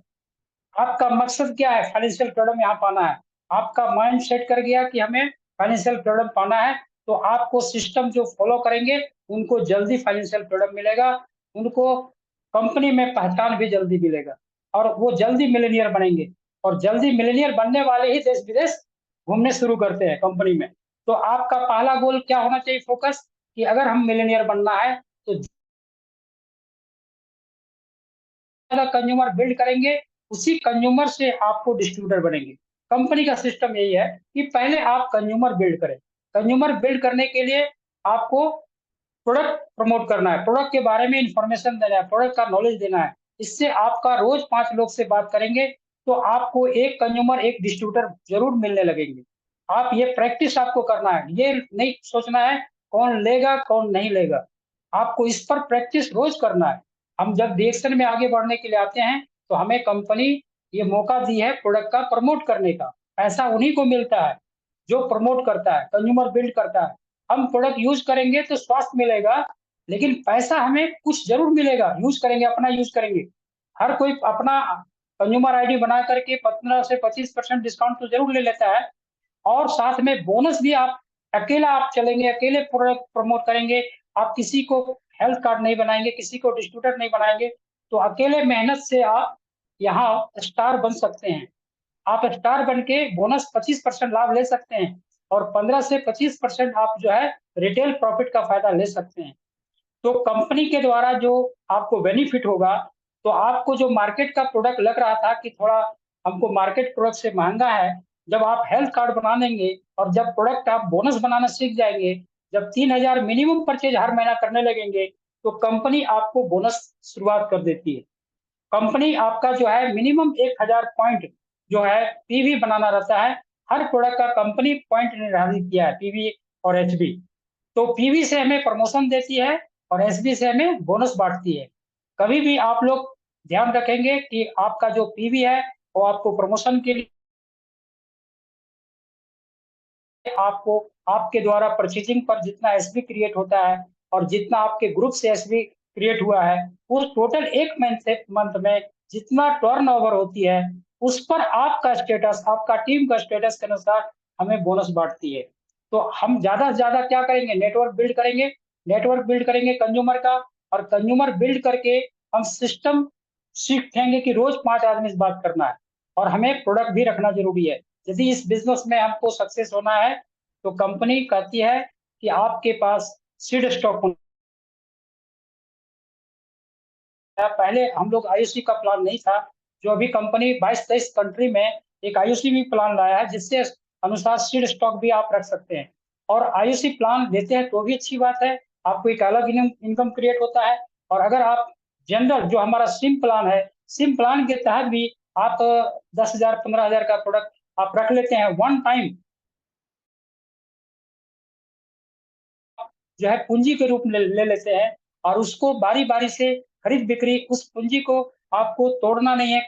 आपका मकसद क्या है? फाइनेंशियल फ्रीडम यहाँ पाना है। आपका माइंड सेट कर गया कि हमें फाइनेंशियल फ्रीडम पाना है, तो आपको सिस्टम जो फॉलो करेंगे उनको जल्दी फाइनेंशियल फ्रीडम मिलेगा, उनको कंपनी में पहचान भी जल्दी मिलेगा और वो जल्दी मिलेनियर बनेंगे। और जल्दी मिलेनियर बनने वाले ही देश विदेश घूमने शुरू करते हैं कंपनी में। तो आपका पहला गोल क्या होना चाहिए? फोकस कि अगर हम मिलेनियर बनना है तो कंज्यूमर बिल्ड करेंगे, उसी कंज्यूमर से आपको डिस्ट्रीब्यूटर बनेंगे। कंपनी का सिस्टम यही है कि पहले आप कंज्यूमर बिल्ड करें। कंज्यूमर बिल्ड करने के लिए आपको प्रोडक्ट प्रमोट करना है, प्रोडक्ट के बारे में इंफॉर्मेशन देना है, प्रोडक्ट का नॉलेज देना है। इससे आपका रोज 5 लोग से बात करेंगे तो आपको एक कंज्यूमर एक डिस्ट्रीब्यूटर जरूर मिलने लगेंगे। आप ये प्रैक्टिस आपको करना है, ये नहीं सोचना है कौन लेगा कौन नहीं लेगा। आपको इस पर प्रैक्टिस रोज करना है। हम जब डिएक्शन में आगे बढ़ने के लिए आते हैं तो हमें कंपनी ये मौका दी है प्रोडक्ट का प्रमोट करने का। पैसा उन्हीं को मिलता है जो प्रमोट करता है, कंज्यूमर बिल्ड करता है। हम प्रोडक्ट यूज करेंगे तो स्वास्थ्य मिलेगा, लेकिन पैसा हमें कुछ जरूर मिलेगा। यूज करेंगे, अपना यूज करेंगे। हर कोई अपना कंज्यूमर आईडी बना करके 15 से 25% डिस्काउंट तो जरूर ले लेता है, और साथ में बोनस भी। आप अकेला आप चलेंगे, अकेले प्रोडक्ट प्रमोट करेंगे, आप किसी को हेल्थ कार्ड नहीं बनाएंगे, किसी को डिस्ट्रीब्यूटर नहीं बनाएंगे, तो अकेले मेहनत से आप यहाँ स्टार बन सकते हैं। आप स्टार बन के बोनस 25% लाभ ले सकते हैं, और 15 से 25% आप जो है रिटेल प्रॉफिट का फायदा ले सकते हैं। तो कंपनी के द्वारा जो आपको बेनिफिट होगा, तो आपको जो मार्केट का प्रोडक्ट लग रहा था कि थोड़ा हमको मार्केट प्रोडक्ट से महंगा है, जब आप हेल्थ कार्ड बना लेंगे और जब प्रोडक्ट आप बोनस बनाना सीख जाएंगे, जब 3,000 मिनिमम परचेज हर महीना करने लगेंगे, तो कंपनी आपको बोनस शुरुआत कर देती है। कंपनी आपका जो है मिनिमम 1,000 पॉइंट जो है पीवी बनाना रहता है। हर प्रोडक्ट का कंपनी पॉइंट निर्धारित किया है, पीवी और एचबी। तो पीवी से हमें प्रमोशन देती है और एसबी से हमें बोनस बांटती है। कभी भी आप लोग ध्यान रखेंगे कि आपका जो पीवी है वो आपको प्रमोशन के लिए, आपको आपके द्वारा परचेजिंग पर जितना एसबी क्रिएट होता है और जितना आपके ग्रुप से एसबी क्रिएट हुआ है, उस टोटल एक मंथ में जितना टर्नओवर होती है, उस पर आपका स्टेटस, आपका टीम का स्टेटस के अनुसार हमें बोनस बांटती है। तो हम ज्यादा से ज्यादा क्या करेंगे, नेटवर्क बिल्ड करेंगे। नेटवर्क बिल्ड करेंगे कंज्यूमर का, और कंज्यूमर बिल्ड करके हम सिस्टम सीखेंगे कि रोज 5 आदमी से बात करना है, और हमें प्रोडक्ट भी रखना जरूरी है। यदि इस बिजनेस में हमको सक्सेस होना है, तो कंपनी कहती है कि आपके पास सीड स्टॉक होना है। पहले हम लोग आईयूसी का प्लान नहीं था, जो अभी कंपनी 22-23 कंट्री में एक आईयूसी भी प्लान लाया है, जिससे अनुसार सीड स्टॉक भी आप रख सकते हैं। और आईयूसी प्लान लेते हैं तो भी अच्छी बात है, आपको एक अलग इनकम क्रिएट होता है। और अगर आप जनरल जो हमारा सिम प्लान है, सिम प्लान के तहत भी आप 10,000 15,000 का प्रोडक्ट आप रख लेते हैं वन टाइम, जो है पूंजी के रूप में ले लेते हैं, और उसको बारी बारी से खरीद बिक्री, उस पूंजी को आपको तोड़ना नहीं है,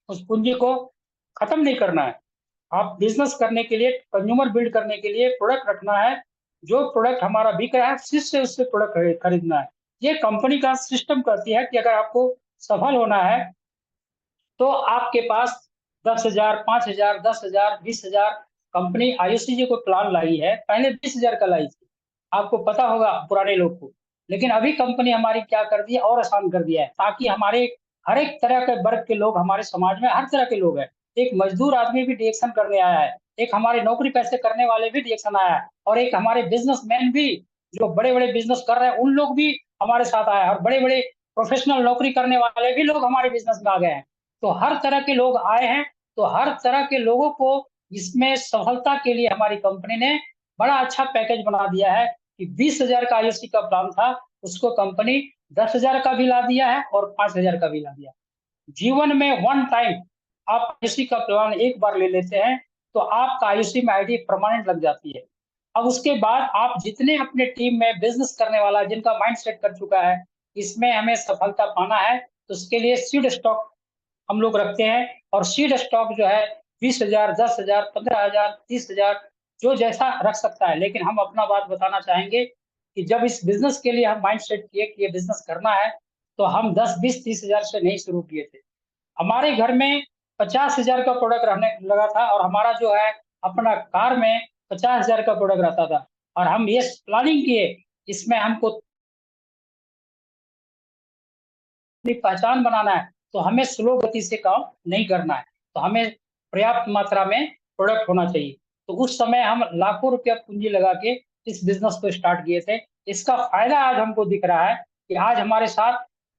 उस पूंजी को खत्म नहीं करना है। आप बिजनेस करने के लिए, कंज्यूमर बिल्ड करने के लिए प्रोडक्ट रखना है। जो प्रोडक्ट हमारा बिक रहा है फिर से उससे प्रोडक्ट खरीदना है। ये कंपनी का सिस्टम कहती है कि अगर आपको सफल होना है, तो आपके पास 10,000, 5,000, 10,000, 20,000, कंपनी आईओसी जी को प्लान लाई है। पहले 20,000 का लाई थी, आपको पता होगा पुराने लोग को। लेकिन अभी कंपनी हमारी क्या कर दी है, और आसान कर दिया है, ताकि हमारे हर एक तरह के वर्ग के लोग, हमारे समाज में हर तरह के लोग हैं। एक मजदूर आदमी भी डिएक्शन करने आया है, एक हमारे नौकरी पैसे करने वाले भी डिएक्शन आया है, और एक हमारे बिजनेसमैन भी, जो बड़े बड़े बिजनेस कर रहे हैं, उन लोग भी हमारे साथ आए हैं, और बड़े बड़े प्रोफेशनल नौकरी करने वाले भी लोग हमारे बिजनेस में आ गए हैं। तो हर तरह के लोग आए हैं। तो हर तरह के लोगों को इसमें सफलता के लिए हमारी कंपनी ने बड़ा अच्छा पैकेज बना दिया है, कि 20,000 का आईओसी का प्लान था, उसको कंपनी 10,000 का भी ला दिया है और 5,000 का भी ला दिया। जीवन में वन टाइम आप आईओसी का प्लान एक बार ले लेते हैं, तो आपका आईओसी में आईडी परमानेंट लग जाती है। अब उसके बाद आप जितने अपने टीम में बिजनेस करने वाला, जिनका माइंड सेट कर चुका है इसमें हमें सफलता पाना है, तो उसके लिए सीड स्टॉक हम लोग रखते हैं। और सीड स्टॉक जो है 20,000, 10,000, 15,000, 30,000, जो जैसा रख सकता है। लेकिन हम अपना बात बताना चाहेंगे कि जब इस बिजनेस के लिए हम माइंड सेट किए कि ये बिजनेस करना है, तो हम 10, 20, 30,000 से नहीं शुरू किए थे। हमारे घर में 50,000 का प्रोडक्ट रहने लगा था, और हमारा जो है अपना कार में 50,000 का प्रोडक्ट रहता था। और हम ये प्लानिंग किए, इसमें हमको अपनी पहचान बनाना है, तो हमें स्लो गति से काम नहीं करना है, तो हमें पर्याप्त मात्रा में प्रोडक्ट होना चाहिए। तो उस समय हम लाखों रुपया पूंजी लगा के इस बिजनेस को स्टार्ट किए थे। इसका फायदा आज हमको दिख रहा है कि आज हमारे साथ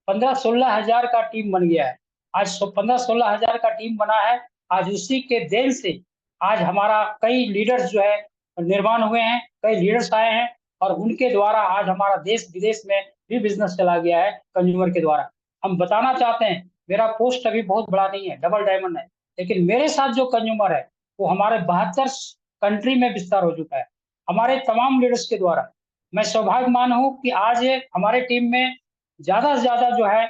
15-16 हजार का टीम बन गया है। आज 15-16 हजार का टीम बना है। आज उसी के देन से आज हमारा कई लीडर्स जो है निर्माण हुए हैं, कई लीडर्स आए हैं, और उनके द्वारा आज हमारा देश विदेश में भी बिजनेस चला गया है कंज्यूमर के द्वारा। हम बताना चाहते हैं, मेरा पोस्ट अभी बहुत बड़ा नहीं है, डबल डायमंड है, लेकिन मेरे साथ जो कंज्यूमर है वो हमारे 72 कंट्री में विस्तार हो चुका है, हमारे तमाम लीडर्स के द्वारा। मैं सौभाग्यमान हूँ कि आज हमारे टीम में ज्यादा से ज्यादा जो है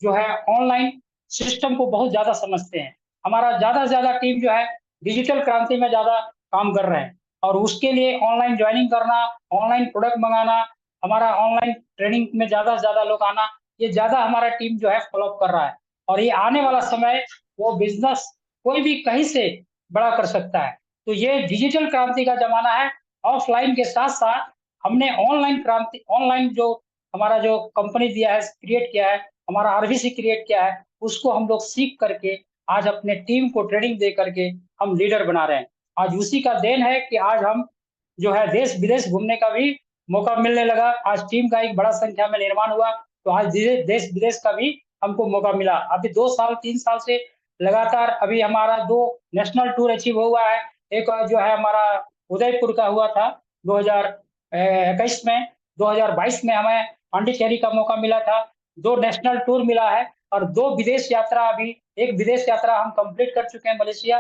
जो है ऑनलाइन सिस्टम को बहुत ज्यादा समझते हैं। हमारा ज्यादा से ज्यादा टीम जो है डिजिटल क्रांति में ज्यादा काम कर रहे हैं, और उसके लिए ऑनलाइन ज्वाइनिंग करना, ऑनलाइन प्रोडक्ट मंगाना, हमारा ऑनलाइन ट्रेनिंग में ज्यादा से ज्यादा लोग आना, ये ज्यादा हमारा टीम जो है फॉलोअप कर रहा है। और ये आने वाला समय वो बिजनेस कोई भी कहीं से बड़ा कर सकता है। तो ये डिजिटल क्रांति का जमाना है। ऑफलाइन के साथ साथ हमने ऑनलाइन क्रांति, ऑनलाइन जो हमारा जो कंपनी दिया है, क्रिएट किया है, हमारा आरबीसी क्रिएट किया है, उसको हम लोग सीख करके आज अपने टीम को ट्रेनिंग दे करके हम लीडर बना रहे हैं। आज उसी का देन है कि आज हम जो है देश विदेश घूमने का भी मौका मिलने लगा। आज टीम का एक बड़ा संख्या में निर्माण हुआ, तो आज देश विदेश का भी हमको मौका मिला। अभी 2 साल 3 साल से लगातार अभी हमारा 2 नेशनल टूर अचीव हुआ है। एक जो है हमारा उदयपुर का हुआ था 2021 में, 2022 में हमें पांडिचेरी का मौका मिला था। 2 नेशनल टूर मिला है, और 2 विदेश यात्रा, अभी एक विदेश यात्रा हम कंप्लीट कर चुके हैं मलेशिया,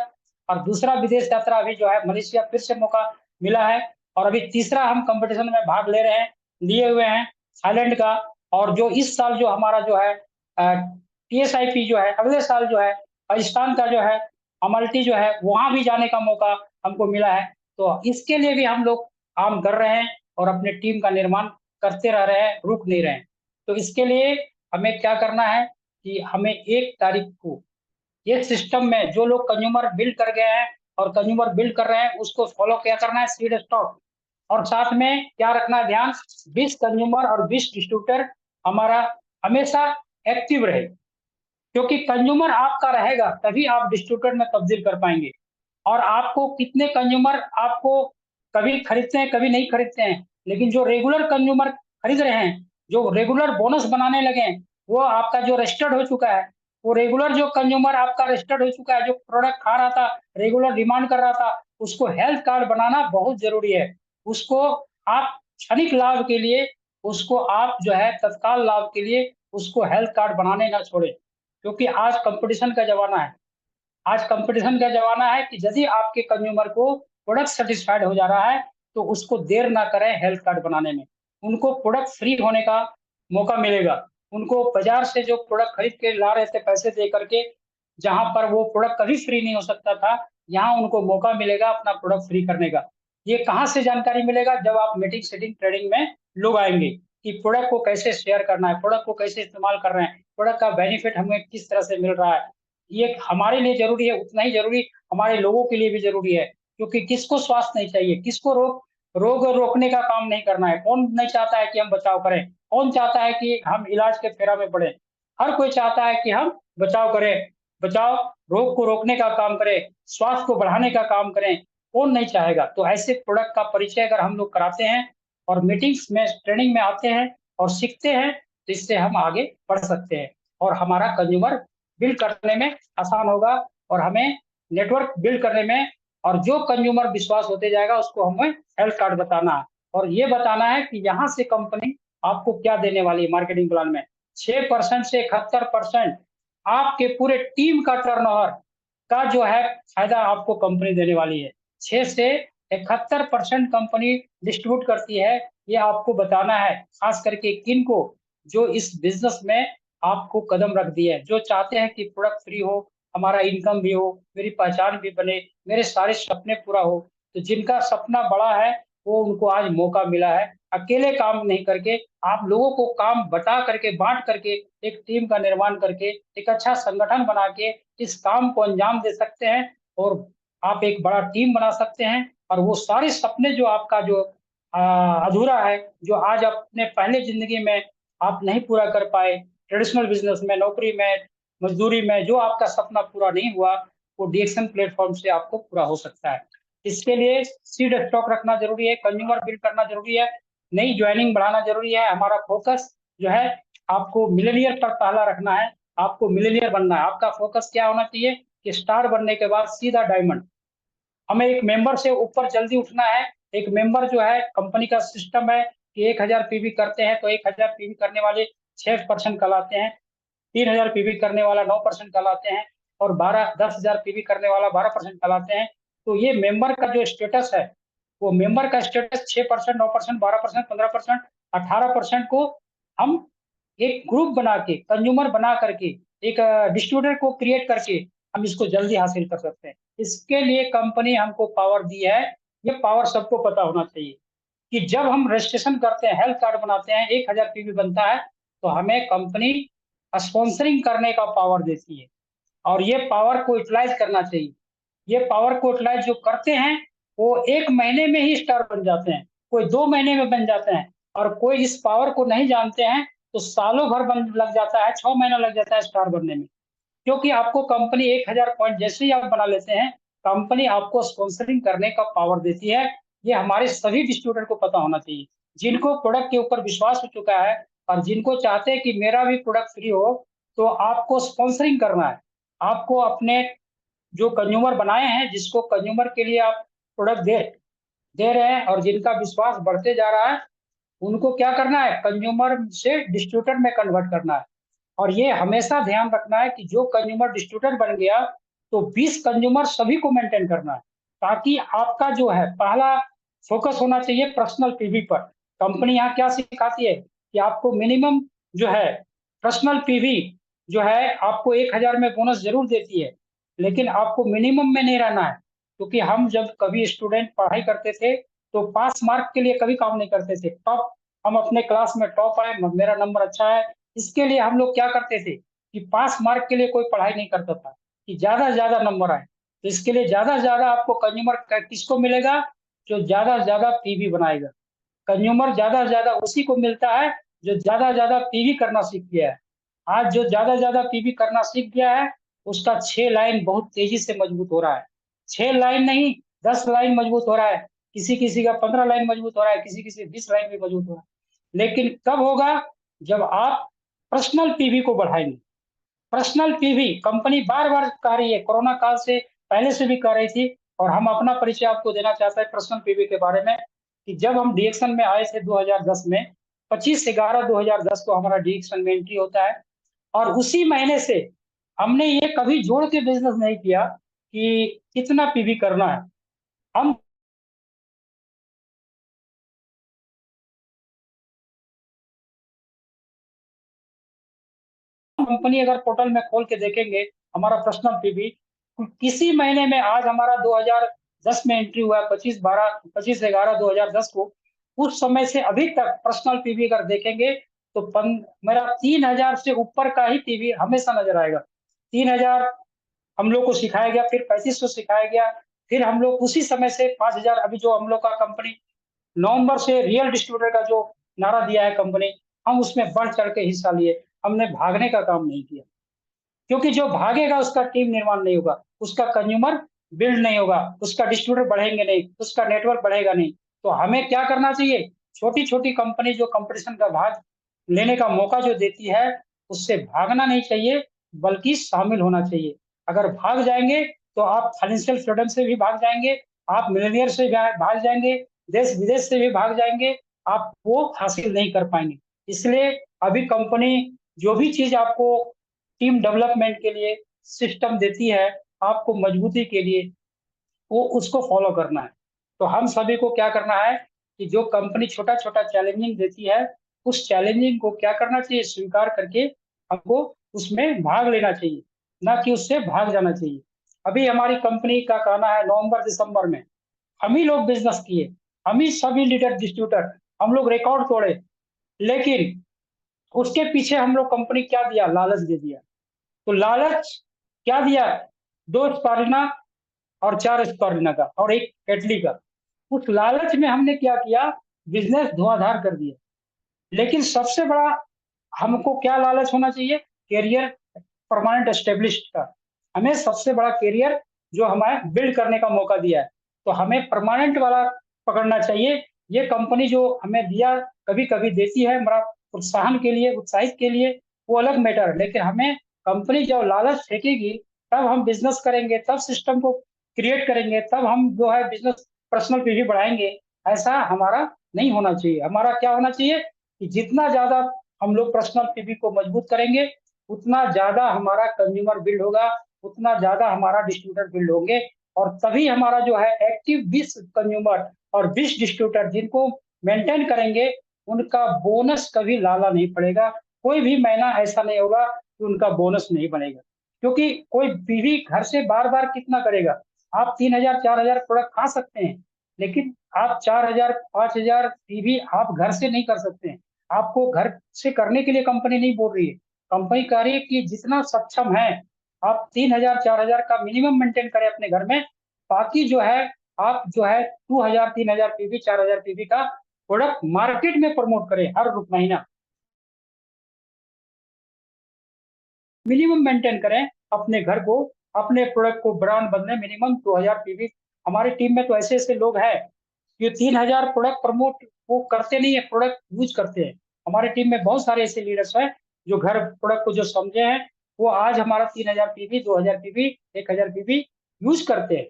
और दूसरा विदेश यात्रा अभी जो है मलेशिया फिर से मौका मिला है। और अभी तीसरा हम कंपटीशन में भाग ले रहे हैं, लिए हुए हैं थाईलैंड का। और जो इस साल जो हमारा जो है टीएसआईपी जो है, अगले साल जो है पाकिस्तान का जो है अमल्टी जो है, वहां भी जाने का मौका हमको मिला है। तो इसके लिए भी हम लोग काम कर रहे हैं और अपने टीम का निर्माण करते रह रहे हैं, रुक नहीं रहे हैं। तो इसके लिए हमें क्या करना है कि हमें 1 तारीख को ये सिस्टम में जो लोग कंज्यूमर बिल्ड कर गए हैं और कंज्यूमर बिल्ड कर रहे हैं, उसको फॉलो क्या करना है, सीड स्टॉक। और साथ में क्या रखना है ध्यान, 20 कंज्यूमर और 20 डिस्ट्रीब्यूटर हमारा हमेशा एक्टिव रहे। क्योंकि कंज्यूमर आपका रहेगा तभी आप डिस्ट्रीब्यूटर में तब्दील कर पाएंगे। और आपको कितने कंज्यूमर आपको कभी खरीदते हैं कभी नहीं खरीदते हैं, लेकिन जो रेगुलर कंज्यूमर खरीद रहे हैं, जो रेगुलर बोनस बनाने लगे हैं, वो आपका जो रजिस्टर्ड हो चुका है, वो रेगुलर जो कंज्यूमर आपका रजिस्टर्ड हो चुका है, जो प्रोडक्ट खा रहा था, रेगुलर डिमांड कर रहा था, उसको हेल्थ कार्ड बनाना बहुत जरूरी है। उसको आप क्षणिक लाभ के लिए, उसको आप जो है तत्काल लाभ के लिए उसको हेल्थ कार्ड बनाने ना छोड़े। क्योंकि आज कंपटीशन का जमाना है। आज कंपटीशन का जमाना है कि यदि आपके कंज्यूमर को प्रोडक्ट सेटिस्फाइड हो जा रहा है, तो उसको देर ना करें हेल्थ कार्ड बनाने में। उनको प्रोडक्ट फ्री होने का मौका मिलेगा। उनको बाजार से जो प्रोडक्ट खरीद के ला रहे थे पैसे दे करके, जहां पर वो प्रोडक्ट कभी फ्री नहीं हो सकता था, यहाँ उनको मौका मिलेगा अपना प्रोडक्ट फ्री करने का। ये कहाँ से जानकारी मिलेगा, जब आप मीटिंग सेटिंग ट्रेडिंग में लोग आएंगे कि प्रोडक्ट को कैसे शेयर करना है, प्रोडक्ट को कैसे इस्तेमाल कर रहे हैं, प्रोडक्ट का बेनिफिट हमें किस तरह से मिल रहा है। ये हमारे लिए जरूरी है, उतना ही जरूरी हमारे लोगों के लिए भी जरूरी है। क्योंकि किसको स्वास्थ्य नहीं चाहिए, किसको रोग रोकने का काम नहीं करना है। कौन नहीं चाहता है कि हम बचाव करें, कौन चाहता है कि हम इलाज के फेरा में पड़े। हर कोई चाहता है कि हम बचाव करें, बचाव रोग को रोकने का काम करें, स्वास्थ्य को बढ़ाने का काम करें। कौन नहीं चाहेगा। तो ऐसे प्रोडक्ट का परिचय अगर हम लोग कराते हैं और मीटिंग्स में ट्रेनिंग में आते हैं और सीखते हैं, तो इससे हम आगे बढ़ सकते हैं और हमारा कंज्यूमर बिल्ड करने में आसान होगा, और हमें नेटवर्क बिल्ड करने में, और जो कंज्यूमर विश्वास होते जाएगा उसको हमें हेल्थ कार्ड बताना है। और ये बताना है कि यहाँ से कंपनी आपको क्या देने वाली है मार्केटिंग प्लान में। 6% से 71% आपके पूरे टीम का टर्नओवर का जो है फायदा आपको कंपनी देने वाली है। 6 से 71% कंपनी डिस्ट्रीब्यूट करती है। ये आपको बताना है, खास करके किन को, जो इस बिजनेस में आपको कदम रख दिए हैं, जो चाहते हैं कि प्रोडक्ट फ्री हो, हमारा इनकम भी हो, मेरी पहचान भी बने, मेरे सारे सपने पूरा हो। तो जिनका सपना बड़ा है, वो उनको आज मौका मिला है। अकेले काम नहीं करके, आप लोगों को काम बटा करके, बांट करके, एक टीम का निर्माण करके, एक अच्छा संगठन बना के इस काम को अंजाम दे सकते हैं, और आप एक बड़ा टीम बना सकते हैं। और वो सारे सपने जो आपका जो अधूरा है, जो आज अपने पहले जिंदगी में आप नहीं पूरा कर पाए, ट्रेडिशनल बिजनेस में, नौकरी में, मजदूरी में, जो आपका सपना पूरा नहीं हुआ, वो डीएक्शन प्लेटफॉर्म से आपको पूरा हो सकता है। इसके लिए सीड स्टॉक रखना जरूरी है, कंज्यूमर बिल्ड करना जरूरी है, नई ज्वाइनिंग बढ़ाना जरूरी है। हमारा फोकस जो है आपको मिलेनियर पर पहला रखना है। आपको मिलेनियर बनना है। आपका फोकस क्या होना चाहिए कि स्टार बनने के बाद सीधा डायमंड। हमें एक मेंबर से ऊपर जल्दी उठना है। एक मेंबर जो है, कंपनी का सिस्टम है कि 1000 पीवी करते हैं तो 1000 पीवी करने वाले 6% कहलाते हैं, 3000 पीवी करने वाला 9% कहलाते हैं, और 10,000 पीवी करने वाला 12% कहलाते हैं। तो ये मेंबर का जो स्टेटस है, वो मेंबर का स्टेटस 6%, 9%, 12%, 15%, 18% को हम एक ग्रुप बना के, कंज्यूमर बना करके, एक डिस्ट्रीब्यूटर को क्रिएट करके हम इसको जल्दी हासिल कर सकते हैं। इसके लिए कंपनी हमको पावर दी है। ये पावर सबको पता होना चाहिए कि जब हम रजिस्ट्रेशन करते हैं, हेल्थ कार्ड बनाते हैं, 1000 पीवी बनता है, तो हमें कंपनी स्पॉन्सरिंग करने का पावर देती है। और ये पावर को यूटिलाइज करना चाहिए। ये पावर को यूटिलाइज जो करते हैं, वो 1 महीने में ही स्टार बन जाते हैं, कोई 2 महीने में बन जाते हैं, और कोई इस पावर को नहीं जानते हैं तो सालों भर बन लग जाता है, 6 महीना लग जाता है स्टार बनने में। क्योंकि आपको कंपनी 1000 पॉइंट जैसे ही आप बना लेते हैं, कंपनी आपको स्पॉन्सरिंग करने का पावर देती है। ये हमारे सभी डिस्ट्रीब्यूटर को पता होना चाहिए, जिनको प्रोडक्ट के ऊपर विश्वास हो चुका है और जिनको चाहते हैं कि मेरा भी प्रोडक्ट फ्री हो, तो आपको स्पॉन्सरिंग करना है। आपको अपने जो कंज्यूमर बनाए हैं, जिसको कंज्यूमर के लिए आप प्रोडक्ट दे दे रहे हैं और जिनका विश्वास बढ़ते जा रहा है, उनको क्या करना है, कंज्यूमर से डिस्ट्रीब्यूटर में कन्वर्ट करना है। और ये हमेशा ध्यान रखना है कि जो कंज्यूमर डिस्ट्रीब्यूटर बन गया, तो 20 कंज्यूमर सभी को मेंटेन करना है, ताकि आपका जो है पहला फोकस होना चाहिए पर्सनल पीवी पर। कंपनी यहाँ क्या सिखाती है कि आपको मिनिमम जो है पर्सनल पीवी जो है, आपको 1000 में बोनस जरूर देती है, लेकिन आपको मिनिमम में नहीं रहना है। क्योंकि हम जब कभी स्टूडेंट पढ़ाई करते थे, तो पास मार्क के लिए कभी काम नहीं करते थे। टॉप, हम अपने क्लास में टॉप आए, मेरा नंबर अच्छा है, इसके लिए हम लोग क्या करते थे कि पास मार्क के लिए कोई पढ़ाई नहीं करता था, कि ज्यादा से ज्यादा नंबर आए। तो इसके लिए ज्यादा से ज्यादा आपको कंज्यूमर किसको मिलेगा, जो ज्यादा से ज्यादा पीवी बनाएगा। कंज्यूमर ज्यादा से ज्यादा उसी को मिलता है जो ज्यादा से ज्यादा पीवी करना सीख गया है। आज जो ज्यादा से ज्यादा पीवी करना सीख गया है, उसका 6 लाइन बहुत तेजी से मजबूत हो रहा है। 6 लाइन नहीं, 10 लाइन मजबूत हो रहा है। किसी किसी का 15 लाइन मजबूत हो रहा है, किसी किसी 20 लाइन भी मजबूत हो रहा है। लेकिन कब होगा, जब आप पर्सनल पीवी को बढ़ाएंगे। पर्सनल पीवी कंपनी बार बार कह रही है, कोरोना काल से पहले से भी कह रही थी, और हम अपना परिचय आपको देना चाहते हैं पर्सनल पीवी के बारे में। कि जब हम डीएक्शन में आए थे 2010 में, 25/11/2010 को हमारा डीएक्शन में एंट्री होता है। और उसी महीने से हमने ये कभी जोड़ के बिजनेस नहीं किया कि कितना पीवी करना है। हम कंपनी अगर पोर्टल में खोल के देखेंगे हमारा पर्सनल पीवी, किसी महीने में, आज हमारा 2010 में एंट्री हुआ है, 25/11/2010 को, उस समय से अभी तक पर्सनल पीवी अगर देखेंगे, तो मेरा 3000 से ऊपर का ही पीवी हमेशा नजर आएगा। 3000 हम लोग को सिखाया गया, फिर 3500 सिखाया गया, फिर हम लोग उसी समय से 5000, अभी जो हम लोग का कंपनी नवंबर से रियल डिस्ट्रीब्यूटर का जो नारा दिया है कंपनी, हम उसमें बढ़ चढ़ के हिस्सा लिए। हमने भागने का काम नहीं किया, क्योंकि जो भागेगा उसका टीम निर्माण नहीं होगा, उसका कंज्यूमर बिल्ड नहीं होगा, उसका डिस्ट्रीब्यूटर बढ़ेंगे नहीं, उसका नेटवर्क बढ़ेगा नहीं। तो हमें क्या करना चाहिए, छोटी छोटी कंपनी जो कंपटीशन का भाग लेने का मौका जो देती है, उससे भागना नहीं चाहिए, बल्कि शामिल होना चाहिए। अगर भाग जाएंगे तो आप फाइनेंशियल फ्रीडम से भी भाग जाएंगे, आप मिलीनियर से भाग जाएंगे, देश विदेश से भी भाग जाएंगे, आप वो हासिल नहीं कर पाएंगे। इसलिए अभी कंपनी जो भी चीज आपको टीम डेवलपमेंट के लिए सिस्टम देती है, आपको मजबूती के लिए, वो उसको फॉलो करना है। तो हम सभी को क्या करना है कि जो कंपनी छोटा छोटा चैलेंजिंग देती है, उस चैलेंजिंग को क्या करना चाहिए, स्वीकार करके हमको उसमें भाग लेना चाहिए, ना कि उससे भाग जाना चाहिए। अभी हमारी कंपनी का कहना है, नवंबर दिसंबर में हम ही लोग बिजनेस किए, हम ही सभी लीडर डिस्ट्रीब्यूटर, हम लोग रिकॉर्ड तोड़े। लेकिन उसके पीछे हम लोग कंपनी क्या दिया, लालच दे दिया। तो लालच क्या दिया, 2 स्पारुलिना और 4 स्पारुलिना का और एक केटली का। उस लालच में हमने क्या किया, बिजनेस धुआंधार कर दिया। लेकिन सबसे बड़ा हमको क्या लालच होना चाहिए, कैरियर परमानेंट एस्टेब्लिश्ड का। हमें सबसे बड़ा कैरियर जो हमें बिल्ड करने का मौका दिया है, तो हमें परमानेंट वाला पकड़ना चाहिए। ये कंपनी जो हमें दिया, कभी कभी देती है हमारा प्रोत्साहन के लिए, उत्साहित के लिए, वो अलग मैटर है। लेकिन हमें कंपनी जब लालच फेंकेगी, तब हम बिजनेस करेंगे, तब सिस्टम को क्रिएट करेंगे, तब हम जो है बिजनेस पर्सनल पीवी बढ़ाएंगे। ऐसा हमारा नहीं होना चाहिए। हमारा क्या होना चाहिए कि जितना ज्यादा हम लोग पर्सनल पीवी को मजबूत करेंगे, उतना ज्यादा हमारा कंज्यूमर बिल्ड होगा, उतना ज्यादा हमारा डिस्ट्रीब्यूटर बिल्ड होंगे। और तभी हमारा जो है एक्टिव 20 कंज्यूमर और 20 डिस्ट्रीब्यूटर जिनको मेंटेन करेंगे, उनका बोनस कभी लाला नहीं पड़ेगा। कोई भी महीना ऐसा नहीं होगा कि उनका बोनस नहीं बनेगा, क्योंकि कोई पीवी घर से बार बार कितना करेगा। आप 3,000 4,000 प्रोडक्ट खा सकते हैं, लेकिन आप 4,000 5,000 पीवी आप घर से नहीं कर सकते हैं। आपको घर से करने के लिए कंपनी नहीं बोल रही है, कंपनी कह रही है कि जितना सक्षम है आप 3,000 4,000 का मिनिमम मेंटेन करें अपने घर में। बाकी जो है आप जो है 2,000 3,000 पीवी 4,000 पीवी का प्रोडक्ट मार्केट में प्रमोट करें हर महीना। मिनिमम मेंटेन करें अपने घर को, अपने प्रोडक्ट को ब्रांड बदले मिनिमम 2,000 पीवी। हमारी टीम में तो ऐसे ऐसे लोग हैं कि 3,000 प्रोडक्ट प्रमोट वो करते नहीं है, प्रोडक्ट यूज करते हैं। हमारी टीम में बहुत सारे ऐसे लीडर्स हैं जो घर प्रोडक्ट को जो समझे हैं, वो आज हमारा 3,000 पीवी 2,000 पीवी 1,000 पीवी यूज करते हैं।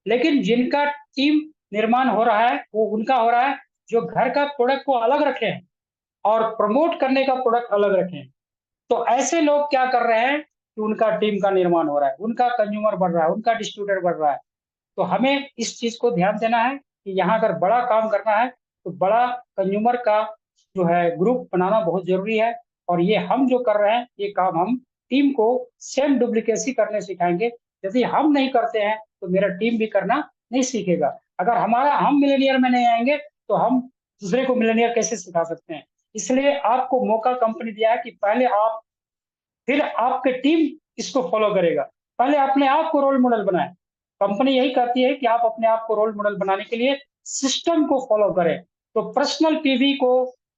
लेकिन जिनका टीम निर्माण हो रहा है वो उनका हो रहा है जो घर का प्रोडक्ट को अलग रखे हैं और प्रमोट करने का प्रोडक्ट अलग रखे हैं। तो ऐसे लोग क्या कर रहे हैं कि उनका टीम का निर्माण हो रहा है, उनका कंज्यूमर बढ़ रहा है, उनका डिस्ट्रीब्यूटर बढ़ रहा है। तो हमें इस चीज को ध्यान देना है कि यहाँ अगर बड़ा काम करना है तो बड़ा कंज्यूमर का जो है ग्रुप बनाना बहुत जरूरी है। और ये हम जो कर रहे हैं ये काम हम टीम को सेम डुप्लीकेसी करने सिखाएंगे। यदि हम नहीं करते हैं तो मेरा टीम भी करना नहीं सीखेगा। अगर हमारा हम मिलेनियर में नहीं आएंगे तो हम दूसरे को मिलेनियर कैसे सिखा सकते हैं। इसलिए आपको मौका कंपनी दिया है कि पहले आप, फिर आपकी टीम इसको फॉलो करेगा। पहले अपने आप को रोल मॉडल बनाए। कंपनी यही कहती है कि आप अपने आप को रोल मॉडल बनाने के लिए सिस्टम को फॉलो करें। तो पर्सनल पीवी को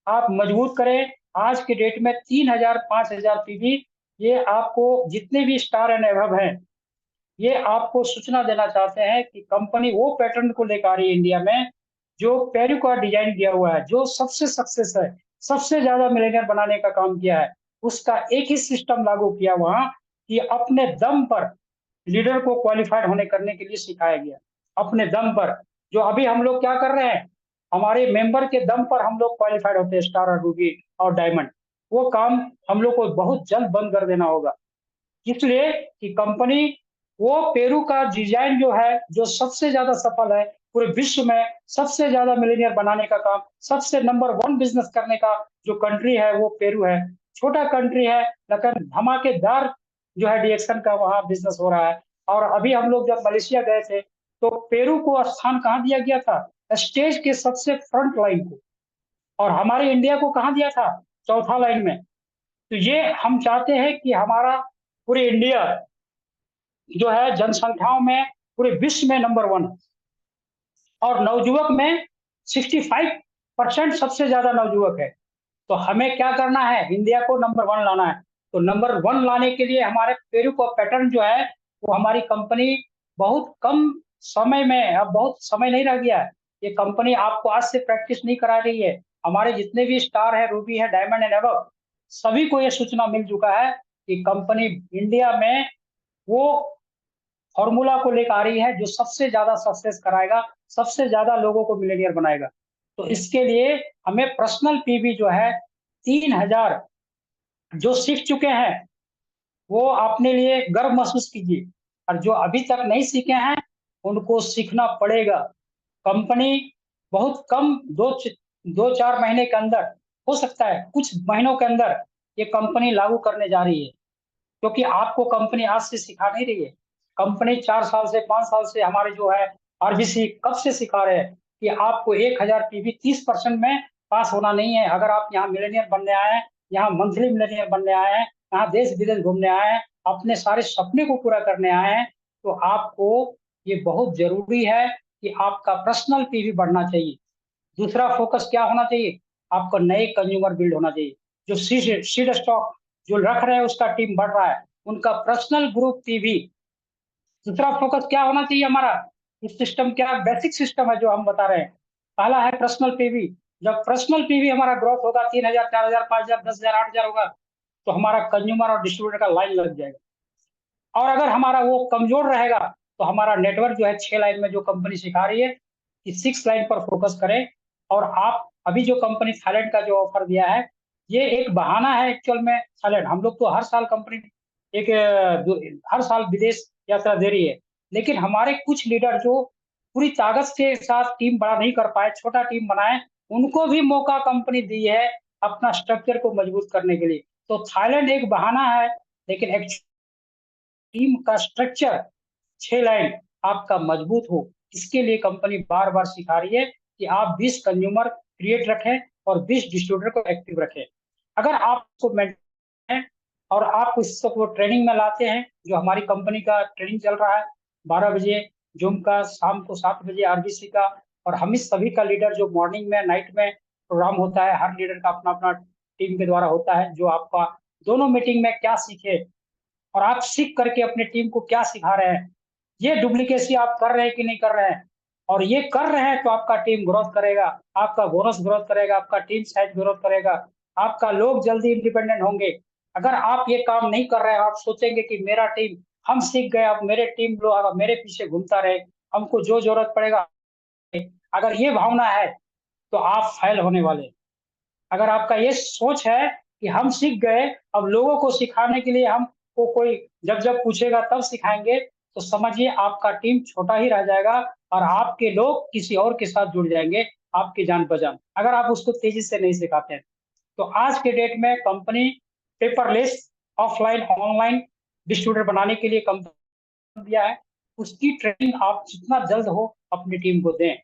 आप मजबूत करें। आज के डेट में 3,000 5,000 पीवी, ये आपको जितने भी स्टार एंड एबव हैं, ये आपको सूचना देना चाहते हैं कि कंपनी वो पैटर्न को लेकर आ रही है इंडिया में, जो पेरू का डिजाइन दिया हुआ है, जो सबसे सक्सेस है, सबसे ज्यादा मिलेनियर बनाने का काम किया है, उसका एक ही सिस्टम लागू किया वहां कि अपने दम पर लीडर को क्वालिफाइड होने करने के लिए सिखाया गया। अपने दम पर, जो अभी हम लोग क्या कर रहे हैं, हमारे मेंबर के दम पर हम लोग क्वालिफाइड होते हैं स्टार और रूबी और डायमंड। वो काम हम लोग को बहुत जल्द बंद कर देना होगा, इसलिए कि कंपनी वो पेरू का डिजाइन जो है, जो सबसे ज्यादा सफल है पूरे विश्व में, सबसे ज्यादा मिलेनियर बनाने का काम, सबसे नंबर 1 बिजनेस करने का जो कंट्री है वो पेरू है। छोटा कंट्री है लेकिन धमाकेदार जो है डीएक्शन का वहाँ बिजनेस हो रहा है। और अभी हम लोग जब मलेशिया गए थे तो पेरू को स्थान कहाँ दिया गया था, स्टेज के सबसे फ्रंट लाइन को, और हमारे इंडिया को कहाँ दिया था, चौथा लाइन में। तो ये हम चाहते हैं कि हमारा पूरे इंडिया जो है जनसंख्याओं में पूरे विश्व में नंबर 1 है। और नवयुवक में 65% सबसे ज्यादा नवयुवक है। तो हमें क्या करना है, इंडिया को नंबर 1 लाना है। तो नंबर 1 लाने के लिए हमारे पेरू का पैटर्न जो है वो हमारी कंपनी बहुत कम समय में, अब बहुत समय नहीं रह गया है, ये कंपनी आपको आज से प्रैक्टिस नहीं करा रही है। हमारे जितने भी स्टार है, रूबी है, डायमंड एंड एबव, सभी को ये सूचना मिल चुका है कि कंपनी इंडिया में वो फॉर्मूला को लेकर आ रही है जो सबसे ज्यादा सक्सेस कराएगा, सबसे ज्यादा लोगों को मिलेनियर बनाएगा। तो इसके लिए हमें पर्सनल पीवी जो है 3,000 जो सीख चुके हैं वो अपने लिए गर्व महसूस कीजिए, और जो अभी तक नहीं सीखे हैं उनको सीखना पड़ेगा। कंपनी बहुत कम 2-4 महीने के अंदर, हो सकता है कुछ महीनों के अंदर, ये कंपनी लागू करने जा रही है। क्योंकि आपको कंपनी आज से सिखा नहीं रही है, कंपनी 4 साल से 5 साल से हमारे जो है आरबीसी कब से सिखा रहे हैं कि आपको 1,000 पीवी 30% में पास होना नहीं है। अगर आप यहाँ मिलेनियर बनने आए हैं, यहाँ मंथली मिलेनियर बनने आए हैं, यहाँ देश विदेश घूमने आए हैं, अपने सारे सपने को पूरा करने आए हैं, तो आपको ये बहुत जरूरी है कि आपका पर्सनल पीवी बढ़ना चाहिए। दूसरा फोकस क्या होना चाहिए, आपका नए कंज्यूमर बिल्ड होना चाहिए। जो सीड स्टॉक जो रख रहे हैं उसका टीम बढ़ रहा है, उनका पर्सनल ग्रुप पीवी। दूसरा फोकस क्या होना चाहिए हमारा, इस सिस्टम क्या बेसिक सिस्टम है जो हम बता रहे हैं। पहला है पर्सनल पीवी। जब पर्सनल पीवी हमारा ग्रोथ होगा 3,000 4,000 5,000 10,000 8,000 होगा, तो हमारा कंज्यूमर और डिस्ट्रीब्यूटर का लाइन लग जाएगा। और अगर हमारा वो कमजोर रहेगा तो हमारा नेटवर्क जो है 6 लाइन में जो कंपनी सिखा रही है कि 6 लाइन पर फोकस करें। और आप अभी जो कंपनी थाईलैंड का जो ऑफर दिया है, ये एक बहाना है एक्चुअल में। थाईलैंड हम लोग तो हर साल कंपनी एक हर साल विदेश यात्रा दे रही है, लेकिन हमारे कुछ लीडर जो पूरी ताकत के साथ टीम बड़ा नहीं कर पाए, छोटा टीम बनाए, उनको भी मौका कंपनी दी है अपना स्ट्रक्चर को मजबूत करने के लिए। तो थाईलैंड एक बहाना है, लेकिन टीम का स्ट्रक्चर 6 लाइन आपका मजबूत हो, इसके लिए कंपनी बार बार सिखा रही है कि आप 20 कंज्यूमर क्रिएट रखें और 20 डिस्ट्रीब्यूटर को एक्टिव रखें। अगर आप उसको मेंटेन और आप इसको ट्रेनिंग में लाते हैं, जो हमारी कंपनी का ट्रेनिंग चल रहा है 12 बजे जूम का, शाम को 7 बजे आरबीसी का, और हम इस सभी का लीडर जो मॉर्निंग में नाइट में प्रोग्राम होता है, हर लीडर का अपना अपना टीम के द्वारा होता है, जो आपका दोनों मीटिंग में क्या सीखे और आप सीख करके अपने टीम को क्या सिखा रहे हैं, ये डुप्लीकेसी आप कर रहे हैं कि नहीं कर रहे हैं। और ये कर रहे हैं तो आपका टीम ग्रोथ करेगा, आपका बोनस ग्रोथ करेगा, आपका टीम साइज ग्रोथ करेगा, आपका लोग जल्दी इंडिपेंडेंट होंगे। अगर आप ये काम नहीं कर रहे हैं, आप सोचेंगे कि मेरा टीम, हम सीख गए, अब मेरे टीम लोग मेरे पीछे घूमता रहे, हमको जो जरूरत पड़ेगा, अगर ये भावना है तो आप फेल होने वाले हैं। अगर आपका ये सोच है कि हम सीख गए, अब लोगों को सिखाने के लिए हमको कोई जब जब पूछेगा तब सिखाएंगे, तो समझिए आपका टीम छोटा ही रह जाएगा और आपके लोग किसी और के साथ जुड़ जाएंगे, आपकी जान पहचान, अगर आप उसको तेजी से नहीं सिखाते हैं। तो आज के डेट में company paperless offline online distributor बनाने के लिए कंपनी दिया है, उसकी ट्रेनिंग आप जितना जल्द हो अपनी टीम को दें।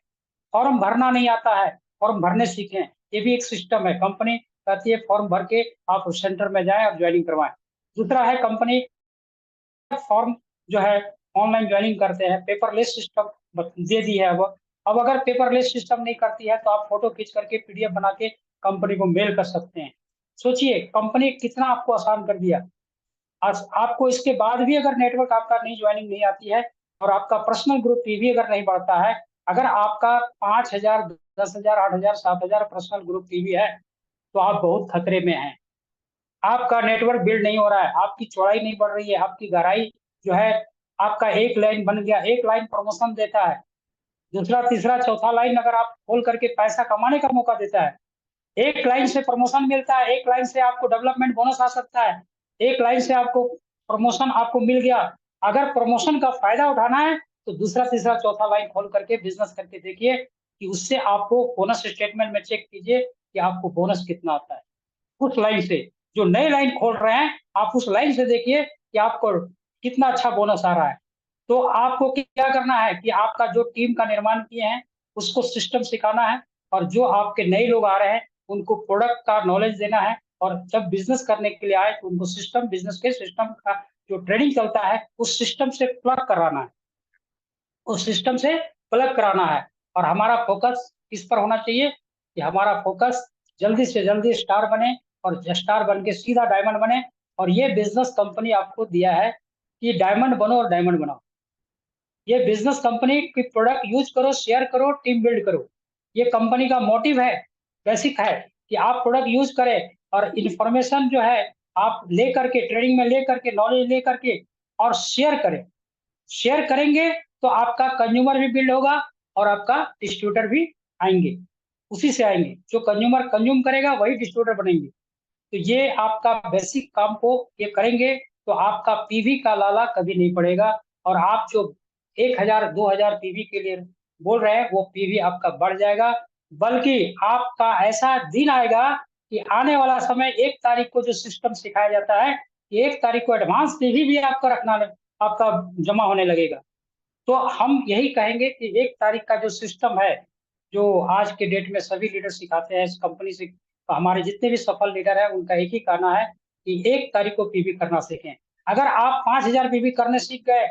फॉर्म भरना नहीं आता है, फॉर्म भरने सीखें, ये भी एक सिस्टम है। कंपनी कहती है फॉर्म भर के आप सेंटर में जाएं और ज्वाइनिंग करवाएं। दूसरा है कंपनी फॉर्म जो है ऑनलाइन ज्वाइनिंग करते हैं, पेपरलेस सिस्टम दे दी है अब अगर पेपरलेस सिस्टम नहीं करती है तो आप फोटो खींच करके पीडीएफ बना के कंपनी को मेल कर सकते हैं। सोचिए कंपनी कितना आपको आसान कर दिया। आज आपको इसके बाद भी अगर नेटवर्क आपका नहीं ज्वाइनिंग नहीं आती है और आपका पर्सनल ग्रुप पीवी अगर नहीं बढ़ता है, अगर आपका 5,000 10,000 8,000 7,000 पर्सनल ग्रुप पीवी है, तो आप बहुत खतरे में हैं। आपका नेटवर्क बिल्ड नहीं हो रहा है, आपकी चौड़ाई नहीं बढ़ रही है, आपकी गहराई जो है, आपका एक लाइन बन गया, एक लाइन प्रमोशन देता है, दूसरा तीसरा चौथा लाइन अगर आप खोल करके पैसा कमाने का मौका देता है। एक लाइन से प्रमोशन मिलता है, एक लाइन से आपको डेवलपमेंट बोनस आ सकता है, एक लाइन से आपको प्रमोशन आपको मिल गया। अगर प्रमोशन का फायदा उठाना है तो दूसरा तीसरा चौथा लाइन खोल करके बिजनेस करके देखिए कि उससे आपको बोनस स्टेटमेंट में चेक कीजिए कि आपको बोनस कितना आता है उस लाइन से। जो नई लाइन खोल रहे हैं आप उस लाइन से देखिए कि आपको कितना अच्छा बोनस आ रहा है। तो आपको क्या करना है कि आपका जो टीम का निर्माण किए हैं उसको सिस्टम सिखाना है, और जो आपके नए लोग आ रहे हैं उनको प्रोडक्ट का नॉलेज देना है, और जब बिजनेस करने के लिए आए तो उनको सिस्टम, बिजनेस के सिस्टम का जो ट्रेनिंग चलता है उस सिस्टम से प्लग कराना है, उस सिस्टम से प्लग कराना है। और हमारा फोकस किस पर होना चाहिए कि हमारा फोकस जल्दी से जल्दी स्टार बने, और स्टार बन के सीधा डायमंड बने। और ये बिजनेस कंपनी आपको दिया है कि डायमंड बनो और डायमंड बनाओ। ये बिजनेस कंपनी की प्रोडक्ट यूज करो, शेयर करो, टीम बिल्ड करो, ये कंपनी का मोटिव है, बेसिक है कि आप प्रोडक्ट यूज करें और इंफॉर्मेशन जो है आप ले करके, ट्रेनिंग में ले करके, नॉलेज ले करके और शेयर करें। शेयर करेंगे तो आपका कंज्यूमर भी बिल्ड होगा और आपका डिस्ट्रीब्यूटर भी आएंगे, उसी से आएंगे। जो कंज्यूमर कंज्यूम करेगा वही डिस्ट्रीब्यूटर बनेंगे। तो ये आपका बेसिक काम को ये करेंगे तो आपका पीवी का लाला कभी नहीं पड़ेगा, और आप जो 1,000 2,000 पीवी के लिए बोल रहे हैं वो पीवी आपका बढ़ जाएगा। बल्कि आपका ऐसा दिन आएगा कि आने वाला समय 1 तारीख को जो सिस्टम सिखाया जाता है कि 1 तारीख को एडवांस पीवी भी आपका रखना, आपका जमा होने लगेगा। तो हम यही कहेंगे कि 1 तारीख का जो सिस्टम है, जो आज के डेट में सभी लीडर सिखाते हैं इस कंपनी से, तो हमारे जितने भी सफल लीडर हैं उनका एक ही कहना है कि 1 तारीख को पीवी करना सीखें। अगर आप 5,000 पीवी करने सीख गए,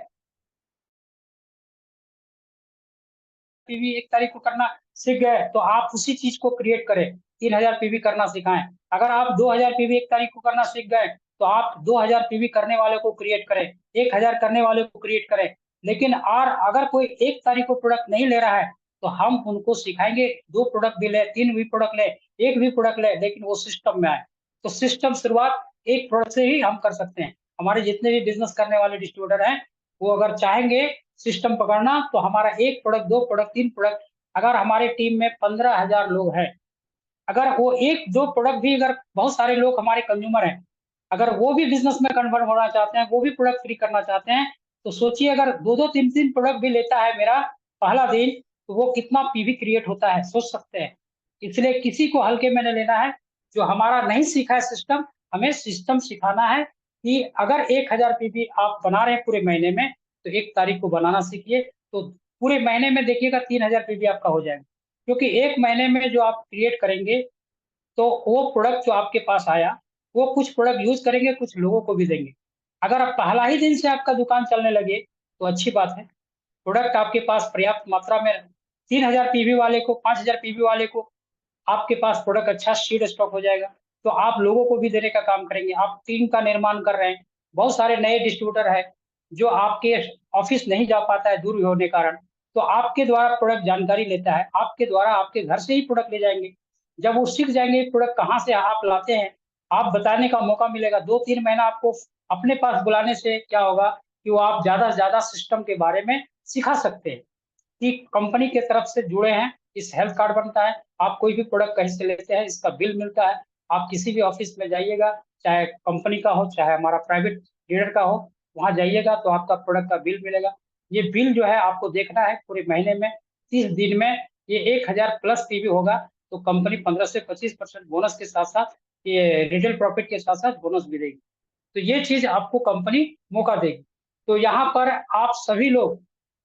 पीवी 1 तारीख को करना सीख गए, तो आप उसी चीज को क्रिएट करें, 3,000 पीवी करना सिखाएं। अगर आप 2,000 पीवी 1 तारीख को करना सीख गए तो आप 2,000 पीवी करने वाले को क्रिएट करें, 1,000 करने वाले को क्रिएट करें। लेकिन और अगर कोई 1 तारीख को प्रोडक्ट नहीं ले रहा है तो हम उनको सिखाएंगे 2 प्रोडक्ट भी ले, 3 भी प्रोडक्ट ले, 1 भी प्रोडक्ट ले, लेकिन वो सिस्टम में आए। तो सिस्टम शुरुआत 1 प्रोडक्ट से ही हम कर सकते हैं। हमारे जितने भी बिजनेस करने वाले डिस्ट्रीब्यूटर हैं वो अगर चाहेंगे सिस्टम पकड़ना तो हमारा 1 प्रोडक्ट, 2 प्रोडक्ट, 3 प्रोडक्ट, अगर हमारे टीम में 15,000 लोग हैं, अगर वो 1 2 प्रोडक्ट भी, अगर बहुत सारे लोग हमारे कंज्यूमर हैं, अगर वो भी बिजनेस में कन्वर्ट होना चाहते हैं, वो भी प्रोडक्ट फ्री करना चाहते हैं, तो सोचिए अगर 2 2 3 3 प्रोडक्ट भी लेता है मेरा पहला दिन, तो वो कितना पीवी क्रिएट होता है, सोच सकते हैं। इसलिए किसी को हल्के में नहीं लेना है। जो हमारा नहीं सीखा है सिस्टम, हमें सिस्टम सिखाना है कि अगर 1000 पीवी आप बना रहे हैं पूरे महीने में, तो 1 तारीख को बनाना सीखिए, तो पूरे महीने में देखिएगा 3000 पीवी आपका हो जाएगा। क्योंकि एक महीने में जो आप क्रिएट करेंगे, तो वो प्रोडक्ट जो आपके पास आया, वो कुछ प्रोडक्ट यूज करेंगे, कुछ लोगों को भी देंगे। अगर आप पहला ही दिन से आपका दुकान चलने लगे, तो अच्छी बात है। प्रोडक्ट आपके पास पर्याप्त मात्रा में, 3000 पीवी वाले को, 5000 पीवी वाले को आपके पास प्रोडक्ट अच्छा सीड स्टॉक हो जाएगा, तो आप लोगों को भी देने का काम करेंगे। आप टीम का निर्माण कर रहे हैं, बहुत सारे नए डिस्ट्रीब्यूटर है जो आपके ऑफिस नहीं जा पाता है दूर होने के कारण, तो आपके द्वारा प्रोडक्ट जानकारी लेता है, आपके द्वारा आपके घर से ही प्रोडक्ट ले जाएंगे। जब वो सीख जाएंगे प्रोडक्ट कहाँ से आप लाते हैं, आप बताने का मौका मिलेगा। 2-3 महीना आपको अपने पास बुलाने से क्या होगा कि वो आप ज्यादा से ज्यादा सिस्टम के बारे में सिखा सकते हैं कि कंपनी के तरफ से जुड़े हैं, इस हेल्थ कार्ड बनता है, आप कोई भी प्रोडक्ट कहीं से लेते हैं, इसका बिल मिलता है। आप किसी भी ऑफिस में जाइएगा, चाहे कंपनी का हो चाहे हमारा प्राइवेट डीलर का हो, वहां जाइएगा तो आपका प्रोडक्ट का बिल मिलेगा। ये बिल जो है आपको देखना है पूरे महीने में, 30 दिन में ये 1000 प्लस पीवी होगा, तो कंपनी 15 से 25% बोनस के साथ साथ ये रिटेल प्रॉफिट के साथ साथ बोनस भी देगी। तो ये चीज आपको कंपनी मौका देगी। तो यहाँ पर आप सभी लोग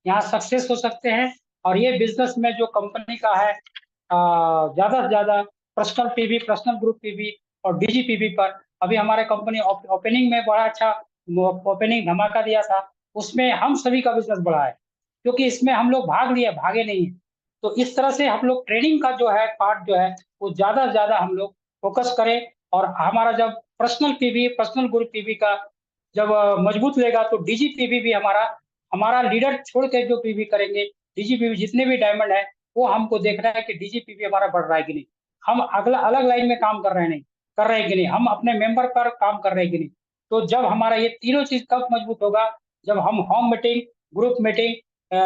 यहाँ सक्सेस हो सकते हैं। और ये बिजनेस में जो कंपनी का है, ज्यादा से ज्यादा personal PV, personal group PV और डीजी पीवी पर अभी हमारे कंपनी ओपनिंग में बड़ा अच्छा ओपनिंग धमाका दिया था, उसमें हम सभी का बिजनेस बढ़ा है, क्योंकि इसमें हम लोग भाग लिए, भागे नहीं है। तो इस तरह से हम लोग ट्रेनिंग का जो है पार्ट जो है, वो ज्यादा से ज्यादा हम लोग फोकस करें। और हमारा जब personal PV, personal group PV का जब मजबूत लेगा, तो डीजी पीवी भी हमारा हमारा लीडर छोड़ के जो पीवी करेंगे, डीजी पीवी जितने भी डायमंड है, वो हमको देखना है कि डीजी पीवी हमारा बढ़ रहा है कि नहीं, हम अगला अलग लाइन में काम कर रहे हैं नहीं, कर रहे हैं कि नहीं, हम अपने मेंबर पर काम कर रहे हैं कि नहीं। तो जब हमारा ये तीनों चीज कब मजबूत होगा, जब हम home meeting, group meeting,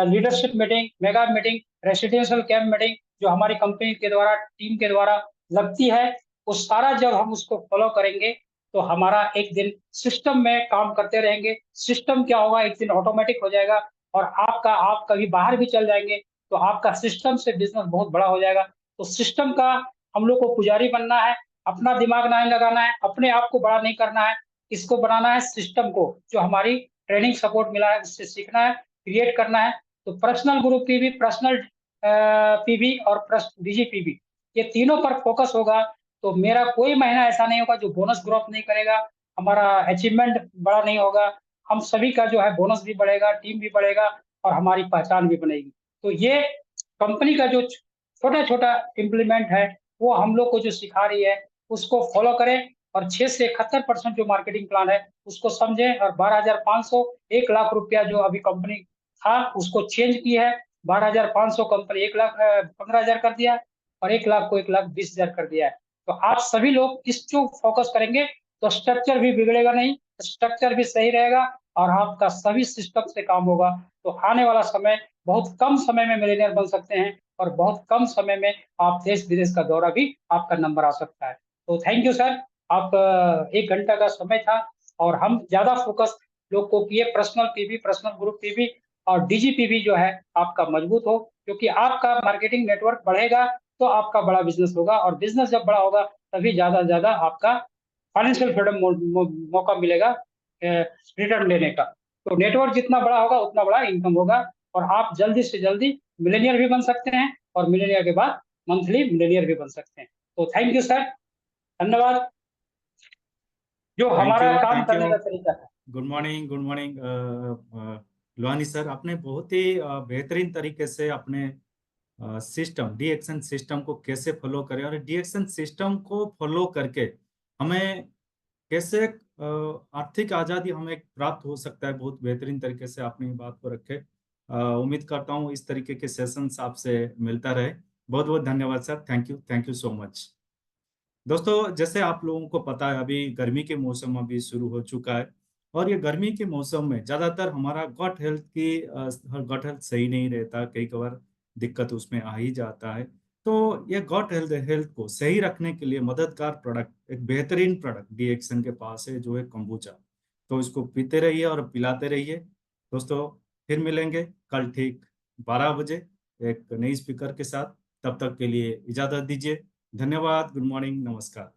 leadership meeting, mega meeting, residential camp meeting जो हमारी कंपनी के द्वारा, टीम के द्वारा लगती है, वो सारा जब हम उसको फॉलो करेंगे, तो हमारा एक दिन सिस्टम में काम करते रहेंगे। सिस्टम क्या होगा, एक दिन ऑटोमेटिक हो जाएगा, और आप कभी बाहर भी चल जाएंगे, तो आपका सिस्टम से बिजनेस बहुत बड़ा हो जाएगा। तो सिस्टम का हम लोग को पुजारी बनना है, अपना दिमाग नहीं लगाना है, अपने आप को बड़ा नहीं करना है, इसको बनाना है सिस्टम को, जो हमारी ट्रेनिंग सपोर्ट मिला है उससे सीखना है, क्रिएट करना है। तो personal group PV, personal PV और डीजी पीवी, ये तीनों पर फोकस होगा, तो मेरा कोई महीना ऐसा नहीं होगा जो बोनस ग्रोथ नहीं करेगा, हमारा अचीवमेंट बड़ा नहीं होगा। हम सभी का जो है बोनस भी बढ़ेगा, टीम भी बढ़ेगा, और हमारी पहचान भी बनेगी। तो ये कंपनी का जो छोटा छोटा इम्प्लीमेंट है, वो हम लोग को जो सिखा रही है, उसको फॉलो करें। और 6 से 71% जो मार्केटिंग प्लान है उसको समझें, और 12,500, 1 लाख रुपया जो अभी कंपनी था उसको चेंज की है, 12,500 कंपनी 1,15,000 कर दिया, और 1 लाख को 1,20,000 कर दिया है। तो आप सभी लोग इस जो फोकस करेंगे, तो स्ट्रक्चर भी बिगड़ेगा नहीं, स्ट्रक्चर भी सही रहेगा, और आपका सभी सिस्टम से काम होगा। तो आने वाला समय, बहुत कम समय में मिलीनियर बन सकते हैं, और बहुत कम समय में आप देश विदेश का दौरा भी आपका नंबर आ सकता है। तो थैंक यू सर, आप 1 घंटा का समय था, और हम ज्यादा फोकस लोग को किए personal PV, personal group PV और डीजी पीवी जो है आपका मजबूत हो, क्योंकि आपका मार्केटिंग नेटवर्क बढ़ेगा, तो आपका बड़ा बिजनेस होगा, और बिजनेस जब बड़ा होगा, तभी ज्यादा से ज्यादा आपका फाइनेंशियल फ्रीडम मौका मिलेगा रिटर्न लेने का। तो नेटवर्क जितना बड़ा होगा, उतना बड़ा इनकम होगा, और आप जल्दी से जल्दी मिलेनियर भी बन सकते हैं, और मिलेनियर के बाद मंथली मिलेनियर भी बन सकते हैं। तो थैंक यू सर, धन्यवाद। जो थैंक हमारा यू, काम थैंक यू। करने का तरीका था। Good morning, good morning Lohani sir, आपने बहुत ही बेहतरीन तरीके से अपने सिस्टम, डी एक्शन सिस्टम को कैसे फॉलो करें, और डी एक्शन सिस्टम को फॉलो करके हमें कैसे आर्थिक आजादी हमें प्राप्त हो सकता है, बहुत बेहतरीन तरीके से आपने ये बात को रखे। उम्मीद करता हूँ इस तरीके के सेशंस आपसे मिलता रहे। बहुत बहुत धन्यवाद sir, thank you so much. दोस्तों, जैसे आप लोगों को पता है, अभी गर्मी के मौसम अभी शुरू हो चुका है, और ये गर्मी के मौसम में ज्यादातर हमारा गट हेल्थ सही नहीं रहता, कई कबार दिक्कत उसमें आ ही जाता है। तो ये गट हेल्थ को सही रखने के लिए मददगार प्रोडक्ट, एक बेहतरीन प्रोडक्ट डी एक्शन के पास है, जो है कंबूचा। तो इसको पीते रहिए और पिलाते रहिए। दोस्तों, फिर मिलेंगे कल ठीक 12 बजे एक नई स्पीकर के साथ। तब तक के लिए इजाजत दीजिए। धन्यवाद, गुड मॉर्निंग, नमस्कार।